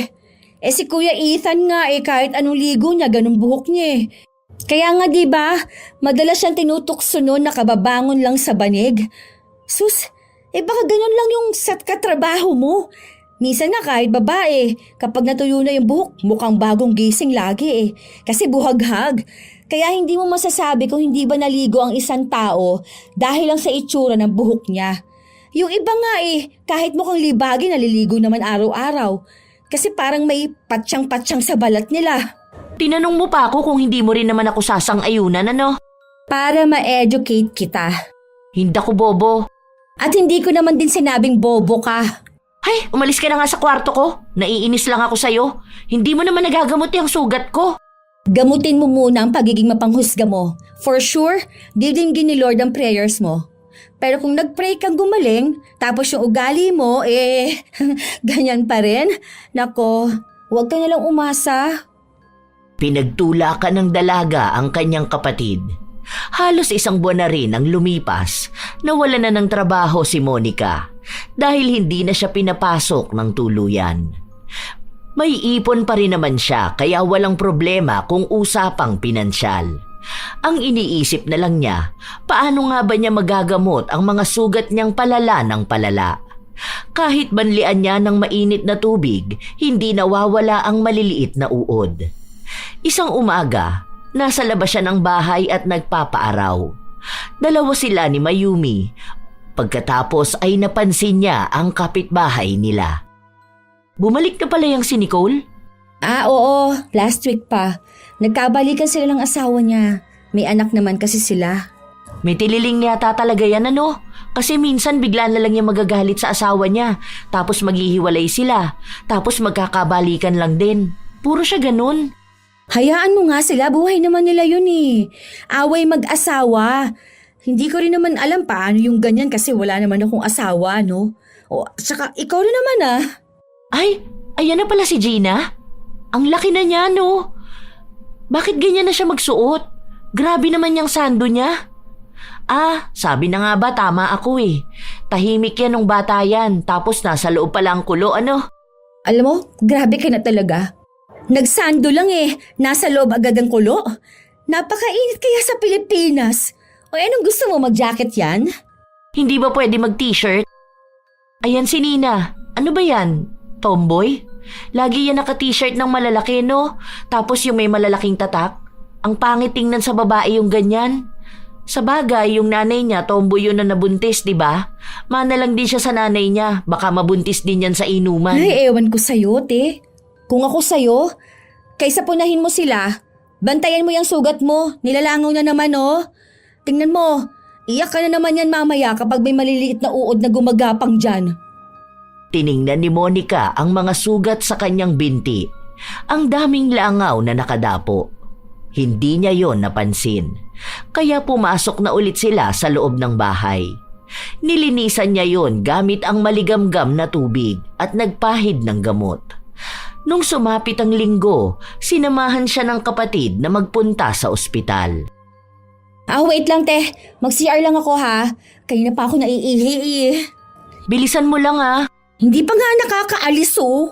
si Kuya Ethan nga kahit anong ligo niya, ganun buhok niya eh. Kaya nga di ba, madalas siyang tinutukso noon nakababangon lang sa banig. Sus, baka ganun lang yung sa katrabaho mo. Minsan nga kahit babae, kapag natuyo na yung buhok, mukhang bagong gising lagi eh. Kasi buhaghag. Kaya hindi mo masasabi kung hindi ba naligo ang isang tao dahil lang sa itsura ng buhok niya. Yung iba nga kahit mukhang libagi naliligo naman araw-araw. Kasi parang may patsyang-patsyang sa balat nila. Tinanong mo pa ako kung hindi mo rin naman ako sasang-ayunan, ano? Para ma-educate kita. Hindi ako bobo. At hindi ko naman din sinabing bobo ka. Ay, umalis ka na nga sa kwarto ko. Naiinis lang ako sa'yo. Hindi mo naman nagagamot yung sugat ko. Gamutin mo muna ang pagiging mapanghusga mo. For sure, didinggin ni Lord ang prayers mo. Pero kung nag-pray kang gumaling, tapos yung ugali mo, ganyan pa rin. Nako, huwag ka nalang umasa. Pinagtulakan ng dalaga ang kanyang kapatid. Halos 1 buwan na rin ang lumipas, nawala na ng trabaho si Monica dahil hindi na siya pinapasok ng tuluyan. May ipon pa rin naman siya kaya walang problema kung usapang pinansyal. Ang iniisip na lang niya, paano nga ba niya magagamot ang mga sugat niyang palala ng palala? Kahit banlian niya ng mainit na tubig, hindi nawawala ang maliliit na uod. Isang umaga, nasa labas siya ng bahay at nagpapaaraw. Dalawa sila ni Mayumi. Pagkatapos ay napansin niya ang kapitbahay nila. Bumalik na pala yung si Nicole? Oo, last week pa. Nagkabalikan sila ng asawa niya. May anak naman kasi sila. May tililing yata talaga yan ano? Kasi minsan bigla na lang yung magagalit sa asawa niya. Tapos maghihiwalay sila. Tapos magkakabalikan lang din. Puro siya ganun. Hayaan mo nga sila, buhay naman nila yun eh. Away mag-asawa. Hindi ko rin naman alam paano yung ganyan kasi wala naman akong asawa, no? O, saka ikaw rin naman ah. Ay, ayan na pala si Gina. Ang laki na niya, no? Bakit ganyan na siya magsuot? Grabe naman yung sando niya. Sabi na nga ba tama ako eh. Tahimik yan nung bata yan, tapos nasa loob pala ang kulo, ano? Alam mo, grabe ka na talaga. Nagsando lang nasa loob agad ang kulo. Napakainit kaya sa Pilipinas. O anong gusto mo, mag-jacket yan? Hindi ba pwede mag-t-shirt? Ayan si Nina. Ano ba yan? Tomboy? Lagi yan naka-t-shirt ng malalaki, no? Tapos yung may malalaking tatak. Ang pangit tingnan sa babae yung ganyan. Sa bagay, yung nanay niya, tomboy yun na nabuntis, di ba? Mana lang din siya sa nanay niya. Baka mabuntis din yan sa inuman. Ay, ewan ko sa'yo, te. Kung ako sa'yo, Kaysa punahin mo sila, bantayan mo yung sugat mo. Nilalangaw na naman oh. Tingnan mo, iyak ka na naman yan mamaya kapag may maliliit na uod na gumagapang dyan. Tiningnan ni Monica ang mga sugat sa kanyang binti. Ang daming langaw na nakadapo. Hindi niya yon napansin. Kaya pumasok na ulit sila sa loob ng bahay. Nilinisan niya yon gamit ang maligamgam na tubig at nagpahid ng gamot. Nung sumapit ang linggo, sinamahan siya ng kapatid na magpunta sa ospital. Wait lang te. Mag-CR lang ako ha. Kanina pa ako naiihi eh. Bilisan mo lang ha. Hindi pa nga nakakaalis oh.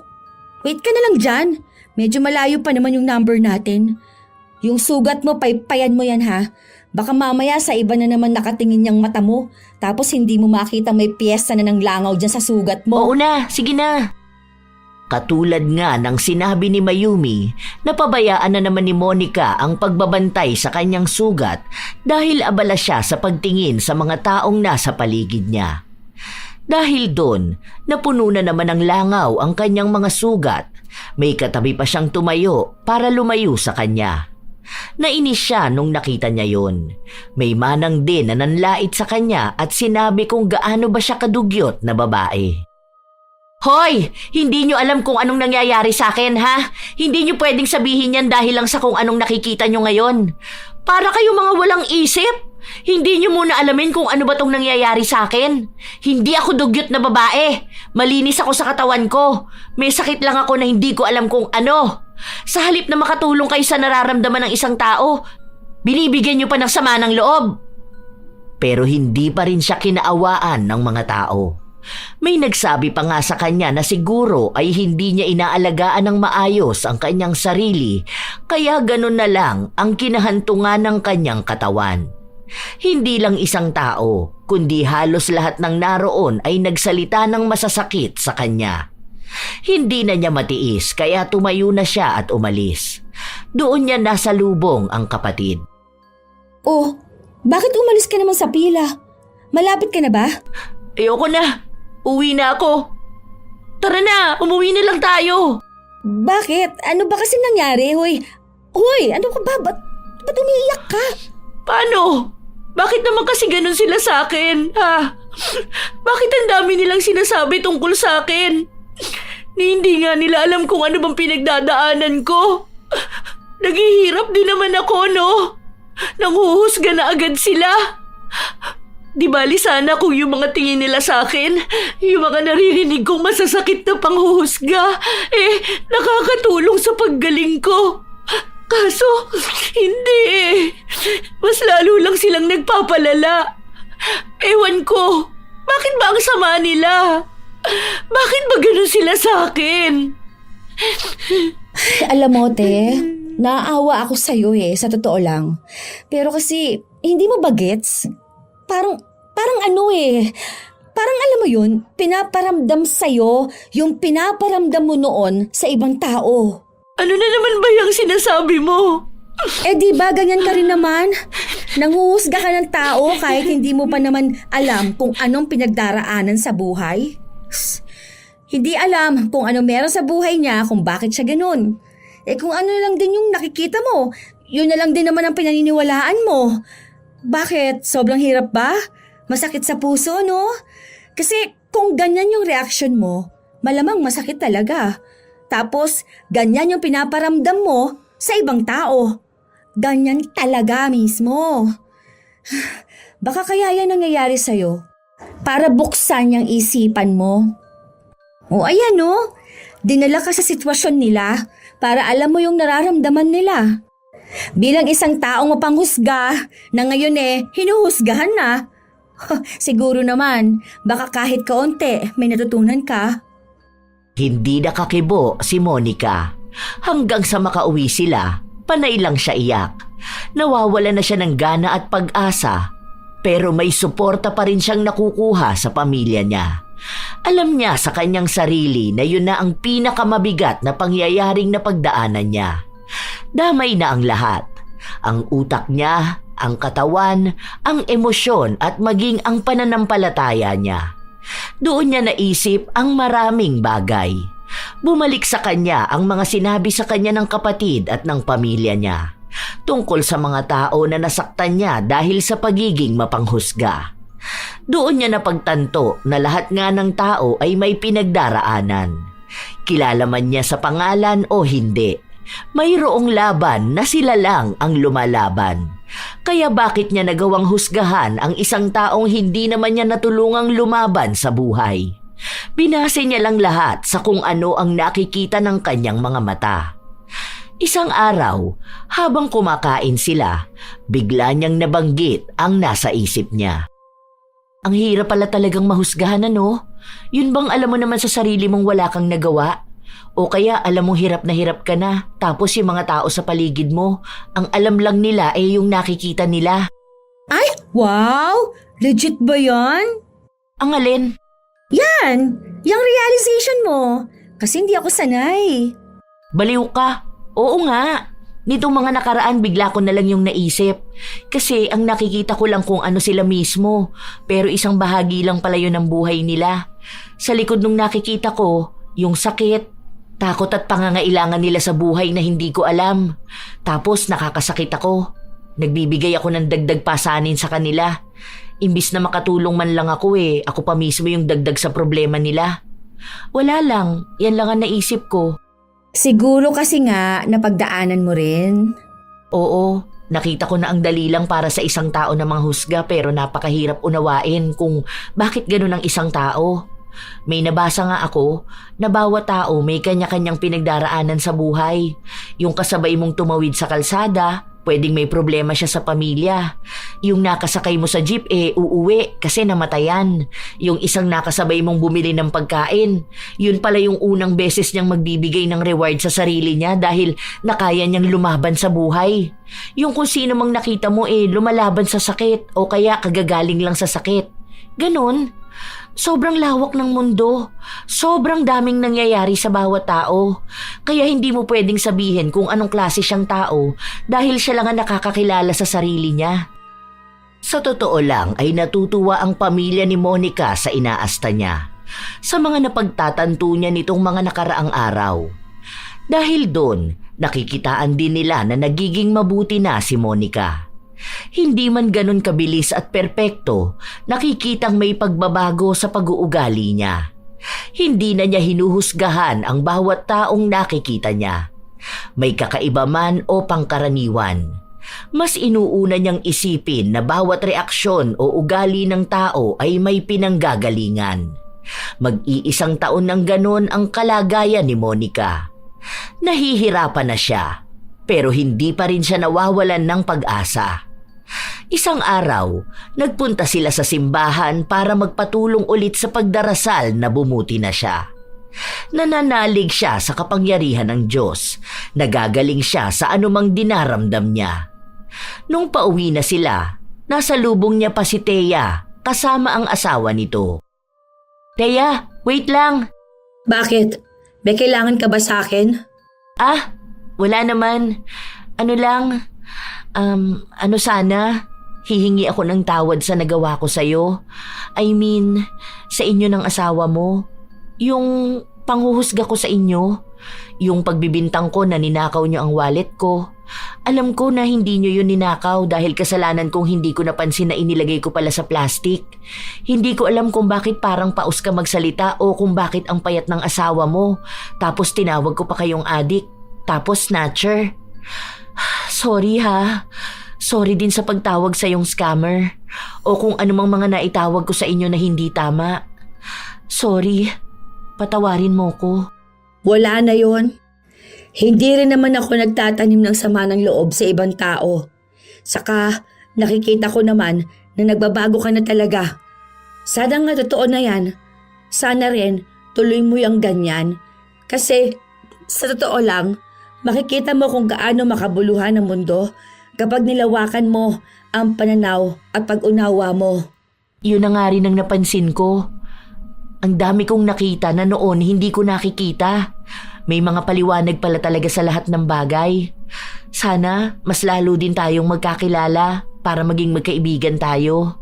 Wait ka na lang dyan. Medyo malayo pa naman yung number natin. Yung sugat mo, paypayan mo yan ha. Baka mamaya sa iba na naman nakatingin yung mata mo. Tapos hindi mo makita may piyesta na ng langaw dyan sa sugat mo. Oo na, sige na. Katulad nga ng sinabi ni Mayumi, napabayaan na naman ni Monica ang pagbabantay sa kanyang sugat dahil abala siya sa pagtingin sa mga taong nasa paligid niya. Dahil doon, napuno na naman ng langaw ang kanyang mga sugat. May katabi pa siyang tumayo para lumayo sa kanya. Nainis siya nung nakita niya yon. May manang din na nanlait sa kanya at sinabi kung gaano ba siya kadugyot na babae. Hoy! Hindi nyo alam kung anong nangyayari sa akin, ha? Hindi nyo pwedeng sabihin yan dahil lang sa kung anong nakikita nyo ngayon. Para kayo mga walang isip. Hindi nyo muna alamin kung ano ba tong nangyayari sa akin. Hindi ako dugyot na babae. Malinis ako sa katawan ko. May sakit lang ako na hindi ko alam kung ano. Sa halip na makatulong kayo sa nararamdaman ng isang tao, binibigyan nyo pa ng sama ng loob. Pero hindi pa rin siya kinaawaan ng mga tao. May nagsabi pa nga sa kanya na siguro ay hindi niya inaalagaan ng maayos ang kanyang sarili, kaya ganun na lang ang kinahantungan ng kanyang katawan. Hindi lang isang tao, kundi halos lahat ng naroon ay nagsalita ng masasakit sa kanya. Hindi na niya matiis kaya tumayo na siya at umalis. Doon niya nasalubong ang kapatid. Oh, bakit umalis ka naman sa pila? Malapit ka na ba? Ayoko na. Uwi na ako. Tara na, umuwi na lang tayo. Bakit? Ano ba kasi nangyari, hoy? Hoy, ano ka ba? Ba't umiiyak ka? Paano? Bakit naman kasi ganun sila sa akin, ha? Bakit ang dami nilang sinasabi tungkol sa akin? Ni hindi nga nila alam kung ano bang pinagdadaanan ko. Naghihirap din naman ako, no? Nanghuhusga na agad sila. Di bali sana kung yung mga tingin nila sa akin, yung mga naririnig kong masasakit na panghuhusga, nakakatulong sa paggaling ko. Kaso, hindi. Mas lalo lang silang nagpapalala. Ewan ko, bakit ba ang sama nila? Bakit ba ganun sila sa akin? Alam mo, te, naaawa ako sa'yo sa totoo lang. Pero kasi, hindi mo ba gets? Parang parang alam mo yun, pinaparamdam sa'yo yung pinaparamdam mo noon sa ibang tao. Ano na naman ba yung sinasabi mo? Di ba ganyan ka rin naman? Nanghuhusga ka ng tao kahit hindi mo pa naman alam kung anong pinagdaraanan sa buhay? Hindi alam kung ano meron sa buhay niya kung bakit siya ganun. Kung ano lang din yung nakikita mo, yun na lang din naman ang pinaniniwalaan mo. Bakit? Sobrang hirap ba? Masakit sa puso, no? Kasi kung ganyan yung reaction mo, malamang masakit talaga. Tapos, ganyan yung pinaparamdam mo sa ibang tao. Ganyan talaga mismo. Baka kaya yan nangyayari sa'yo para buksan yung isipan mo. O ayan, no? Dinala ka sa sitwasyon nila para alam mo yung nararamdaman nila. Bilang isang taong mapanghusga na ngayon hinuhusgahan na. Siguro naman, baka kahit kaunti may natutunan ka. Hindi nakakibo si Monica. Hanggang sa makauwi sila, panay lang siya iyak. Nawawala na siya ng gana at pag-asa. Pero may suporta pa rin siyang nakukuha sa pamilya niya. Alam niya sa kanyang sarili na yun na ang pinakamabigat na pangyayaring napagdaanan niya. Damay na ang lahat. Ang utak niya, ang katawan, ang emosyon at maging ang pananampalataya niya. Doon niya naisip ang maraming bagay. Bumalik sa kanya ang mga sinabi sa kanya ng kapatid at ng pamilya niya tungkol sa mga tao na nasaktan niya dahil sa pagiging mapanghusga. Doon niya napagtanto na lahat nga ng tao ay may pinagdaraanan. Kilala man niya sa pangalan o hindi, mayroong laban na sila lang ang lumalaban. Kaya bakit niya nagawang husgahan ang isang taong hindi naman niya natulungang lumaban sa buhay? Binase niya lang lahat sa kung ano ang nakikita ng kanyang mga mata. Isang araw, habang kumakain sila, bigla niyang nabanggit ang nasa isip niya. Ang hirap pala talagang mahusgahan, ano? Yun bang alam mo naman sa sarili mong wala kang nagawa? O kaya alam mong hirap ka na, tapos yung mga tao sa paligid mo, ang alam lang nila ay yung nakikita nila. Ay, wow! Legit ba yan? Ang alin? Yan! Yung realization mo. Kasi hindi ako sanay. Baliw ka. Oo nga. Nitong mga nakaraan bigla ko na lang yung naisip. Kasi ang nakikita ko lang kung ano sila mismo. Pero isang bahagi lang pala yun ng buhay nila. Sa likod nung nakikita ko, yung sakit, takot at pangangailangan nila sa buhay na hindi ko alam. Tapos nakakasakit ako. Nagbibigay ako ng dagdag pasanin sa kanila. Imbis na makatulong man lang ako ako pa mismo yung dagdag sa problema nila. Wala lang, yan lang ang naisip ko. Siguro kasi nga napagdaanan mo rin. Oo, nakita ko na ang dali lang para sa isang tao na manghusga pero napakahirap unawain kung bakit ganun ang isang tao. May nabasa nga ako na bawat tao may kanya-kanyang pinagdaraanan sa buhay. Yung kasabay mong tumawid sa kalsada, pwedeng may problema siya sa pamilya. Yung nakasakay mo sa jeep uuwi kasi namatayan. Yung isang nakasabay mong bumili ng pagkain, yun pala yung unang beses niyang magbibigay ng reward sa sarili niya dahil nakaya niyang lumaban sa buhay. Yung kung sino mang nakita mo lumalaban sa sakit o kaya kagagaling lang sa sakit. Ganon. Sobrang lawak ng mundo. Sobrang daming nangyayari sa bawat tao. Kaya hindi mo pwedeng sabihin kung anong klase siyang tao dahil siya lang ang nakakakilala sa sarili niya. Sa totoo lang ay natutuwa ang pamilya ni Monica sa inaasta niya, sa mga napagtatanto niya nitong mga nakaraang araw. Dahil doon, nakikitaan din nila na nagiging mabuti na si Monica. Hindi man ganun kabilis at perpekto, nakikitang may pagbabago sa pag-uugali niya. Hindi na niya hinuhusgahan ang bawat taong nakikita niya. May kakaiba man o pangkaraniwan. Mas inuuna niyang isipin na bawat reaksyon o ugali ng tao ay may pinanggagalingan. Mag-iisang taon ng ganun ang kalagayan ni Monica. Nahihirapan na siya, pero hindi pa rin siya nawawalan ng pag-asa. Isang araw, nagpunta sila sa simbahan para magpatulong ulit sa pagdarasal na bumuti na siya. Nananalig siya sa kapangyarihan ng Diyos. Nagagaling siya sa anumang dinaramdam niya. Nung pauwi na sila, nasa lubong niya pa si Thea kasama ang asawa nito. Thea, wait lang. Bakit? May kailangan ka ba sa akin? Wala naman. Ano lang, sana, hihingi ako ng tawad sa nagawa ko sa'yo. I mean, sa inyo ng asawa mo. Yung panghuhusga ko sa inyo. Yung pagbibintang ko na ninakaw niyo ang wallet ko. Alam ko na hindi niyo yun ninakaw dahil kasalanan kong hindi ko napansin na inilagay ko pala sa plastic. Hindi ko alam kung bakit parang paus ka magsalita o kung bakit ang payat ng asawa mo. Tapos tinawag ko pa kayong adik. Tapos snatcher. Sorry ha. Sorry din sa pagtawag sa yung scammer. O kung anumang mga naitawag ko sa inyo na hindi tama. Sorry. Patawarin mo ko. Wala na yon. Hindi rin naman ako nagtatanim ng sama ng loob sa ibang tao. Saka nakikita ko naman na nagbabago ka na talaga. Sana nga totoo na yan. Sana rin tuloy mo yung ganyan. Kasi sa totoo lang, makikita mo kung gaano makabuluhan ang mundo kapag nilawakan mo ang pananaw at pag-unawa mo. Yun na nga rin ang napansin ko. Ang dami kong nakita na noon hindi ko nakikita. May mga paliwanag pala talaga sa lahat ng bagay. Sana mas lalo din tayong magkakilala para maging magkaibigan tayo.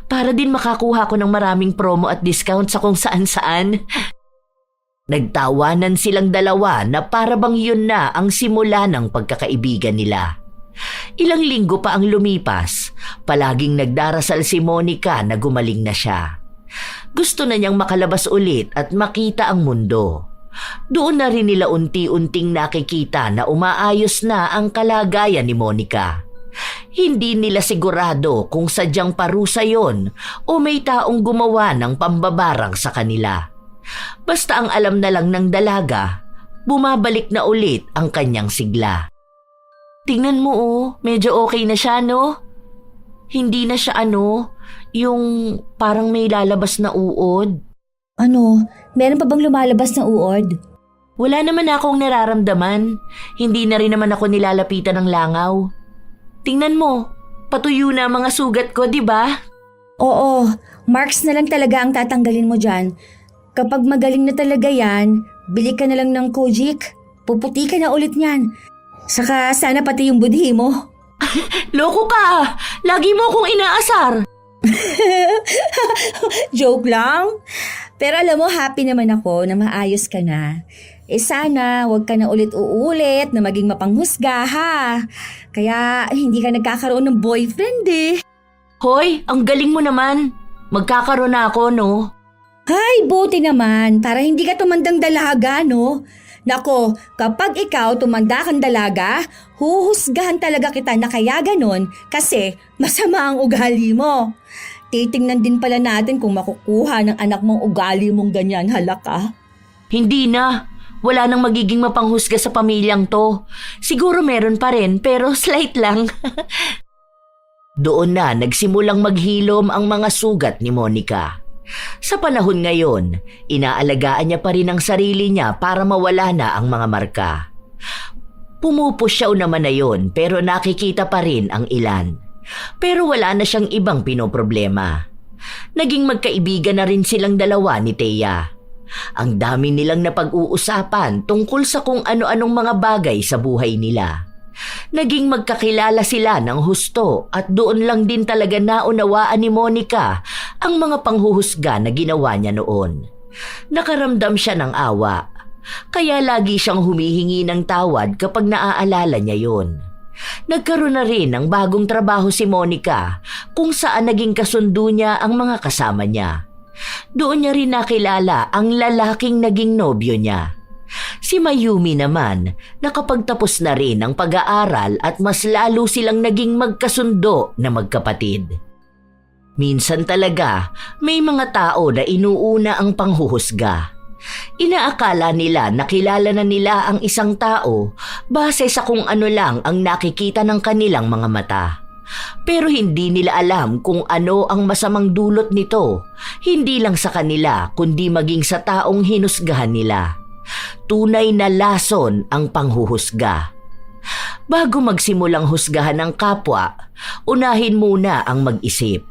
Para din makakuha ko ng maraming promo at discount sa kung saan-saan. Nagtawanan silang dalawa na para bang yun na ang simula ng pagkakaibigan nila. Ilang linggo pa ang lumipas, palaging nagdarasal si Monica na gumaling na siya. Gusto na niyang makalabas ulit at makita ang mundo. Doon na rin nila unti-unting nakikita na umaayos na ang kalagayan ni Monica. Hindi nila sigurado kung sadyang parusa yon o may taong gumawa ng pambabarang sa kanila. Basta ang alam na lang ng dalaga, bumabalik na ulit ang kanyang sigla. Tingnan mo medyo okay na siya no? Hindi na siya yung parang may lalabas na uod. Ano? Meron pa bang lumalabas na uod? Wala naman akong nararamdaman. Hindi na rin naman ako nilalapitan ng langaw. Tingnan mo, patuyo na ang mga sugat ko, di ba? Oo, marks na lang talaga ang tatanggalin mo dyan. Kapag magaling na talaga yan, bili ka na lang ng Kojic. Puputi ka na ulit niyan. Saka sana pati yung budhi mo. Loko ka! Lagi mo akong inaasar! Joke lang. Pero alam mo, happy naman ako na maayos ka na. Sana wag ka na ulit uulit na maging mapanghusga ha. Kaya hindi ka nagkakaroon ng boyfriend eh. Hoy, ang galing mo naman. Magkakaroon na ako, no? Ay, buti naman. Para hindi ka tumandang dalaga, no? Nako, kapag ikaw tumanda kang dalaga, huhusgahan talaga kita na kaya ganon kasi masama ang ugali mo. Titingnan din pala natin kung makukuha ng anak mong ugali mong ganyan halaka. Hindi na. Wala nang magiging mapanghusga sa pamilyang to. Siguro meron pa rin pero slight lang. Doon na nagsimulang maghilom ang mga sugat ni Monica. Sa panahon ngayon, inaalagaan niya pa rin ang sarili niya para mawala na ang mga marka. Pumupusyaw naman na yon pero nakikita pa rin ang ilan. Pero wala na siyang ibang pinoproblema. Naging magkaibigan na rin silang dalawa ni Thea. Ang dami nilang napag-uusapan tungkol sa kung ano-anong mga bagay sa buhay nila. Naging magkakilala sila ng husto at doon lang din talaga naunawaan ni Monica ang mga panghuhusga na ginawa niya noon. Nakaramdam siya ng awa, kaya lagi siyang humihingi ng tawad kapag naaalala niya yon. Nagkaroon na rin ng bagong trabaho si Monica kung saan naging kasundo niya ang mga kasama niya. Doon niya rin nakilala ang lalaking naging nobyo niya. Si Mayumi naman, nakapagtapos na rin ang pag-aaral at mas lalo silang naging magkasundo na magkapatid. Minsan talaga, may mga tao na inuuna ang panghuhusga. Inaakala nila na kilala na nila ang isang tao base sa kung ano lang ang nakikita ng kanilang mga mata. Pero hindi nila alam kung ano ang masamang dulot nito, hindi lang sa kanila kundi maging sa taong hinusgahan nila. Tunay na lason ang panghuhusga. Bago magsimulang husgahan ng kapwa, unahin muna ang mag-isip.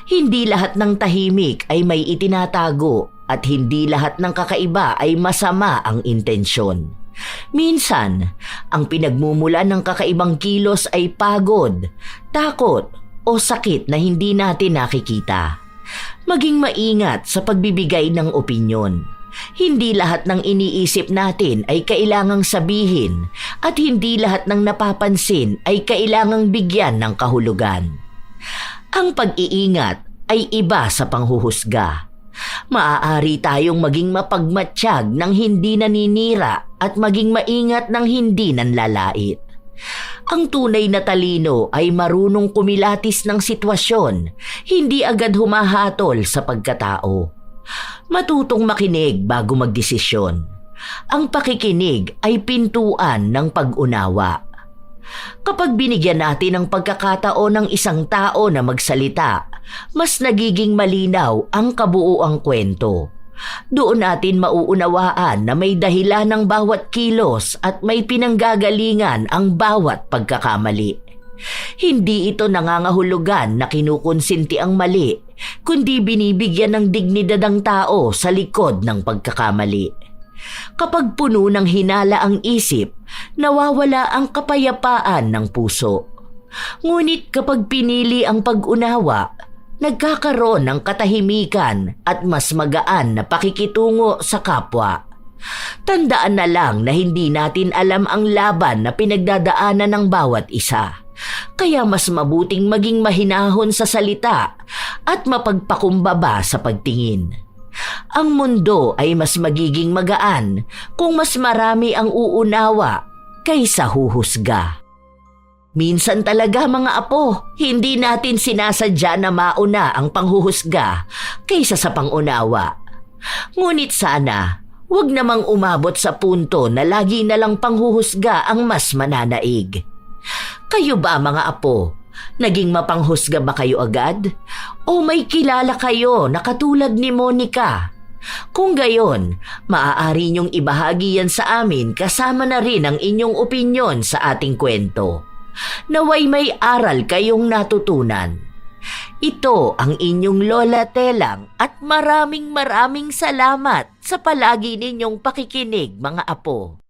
Hindi lahat ng tahimik ay may itinatago at hindi lahat ng kakaiba ay masama ang intensyon. Minsan, ang pinagmumulan ng kakaibang kilos ay pagod, takot o sakit na hindi natin nakikita. Maging maingat sa pagbibigay ng opinyon. Hindi lahat ng iniisip natin ay kailangang sabihin at hindi lahat ng napapansin ay kailangang bigyan ng kahulugan. Ang pag-iingat ay iba sa panghuhusga. Maaari tayong maging mapagmatsyag ng hindi naninira at maging maingat ng hindi nanlalait. Ang tunay na talino ay marunong kumilatis ng sitwasyon, hindi agad humahatol sa pagkatao. Matutong makinig bago magdesisyon. Ang pakikinig ay pintuan ng pag-unawa. Kapag binigyan natin ng pagkakataon ng isang tao na magsalita, mas nagiging malinaw ang kabuuang kwento. Doon natin mauunawaan na may dahilan ng bawat kilos at may pinanggagalingan ang bawat pagkakamali. Hindi ito nangangahulugan na kinukonsinti ang mali, kundi binibigyan ng dignidad ang tao sa likod ng pagkakamali. Kapag puno ng hinala ang isip, nawawala ang kapayapaan ng puso. Ngunit kapag pinili ang pag-unawa, nagkakaroon ng katahimikan at mas magaan na pakikitungo sa kapwa. Tandaan na lang na hindi natin alam ang laban na pinagdadaanan ng bawat isa. Kaya mas mabuting maging mahinahon sa salita at mapagpakumbaba sa pagtingin. Ang mundo ay mas magiging magaan kung mas marami ang uunawa kaysa huhusga. Minsan talaga mga apo, hindi natin sinasadya na mauna ang panghuhusga kaysa sa pangunawa. Ngunit sana, huwag namang umabot sa punto na lagi na lang panghuhusga ang mas mananaig. Kayo ba mga apo, naging mapanghusga ba kayo agad? O may kilala kayo na katulad ni Monica? Kung gayon, maaari niyong ibahagi yan sa amin kasama na rin ang inyong opinyon sa ating kwento. Naway may aral kayong natutunan. Ito ang inyong Lola Telang at maraming salamat sa palagi ninyong pakikinig mga apo.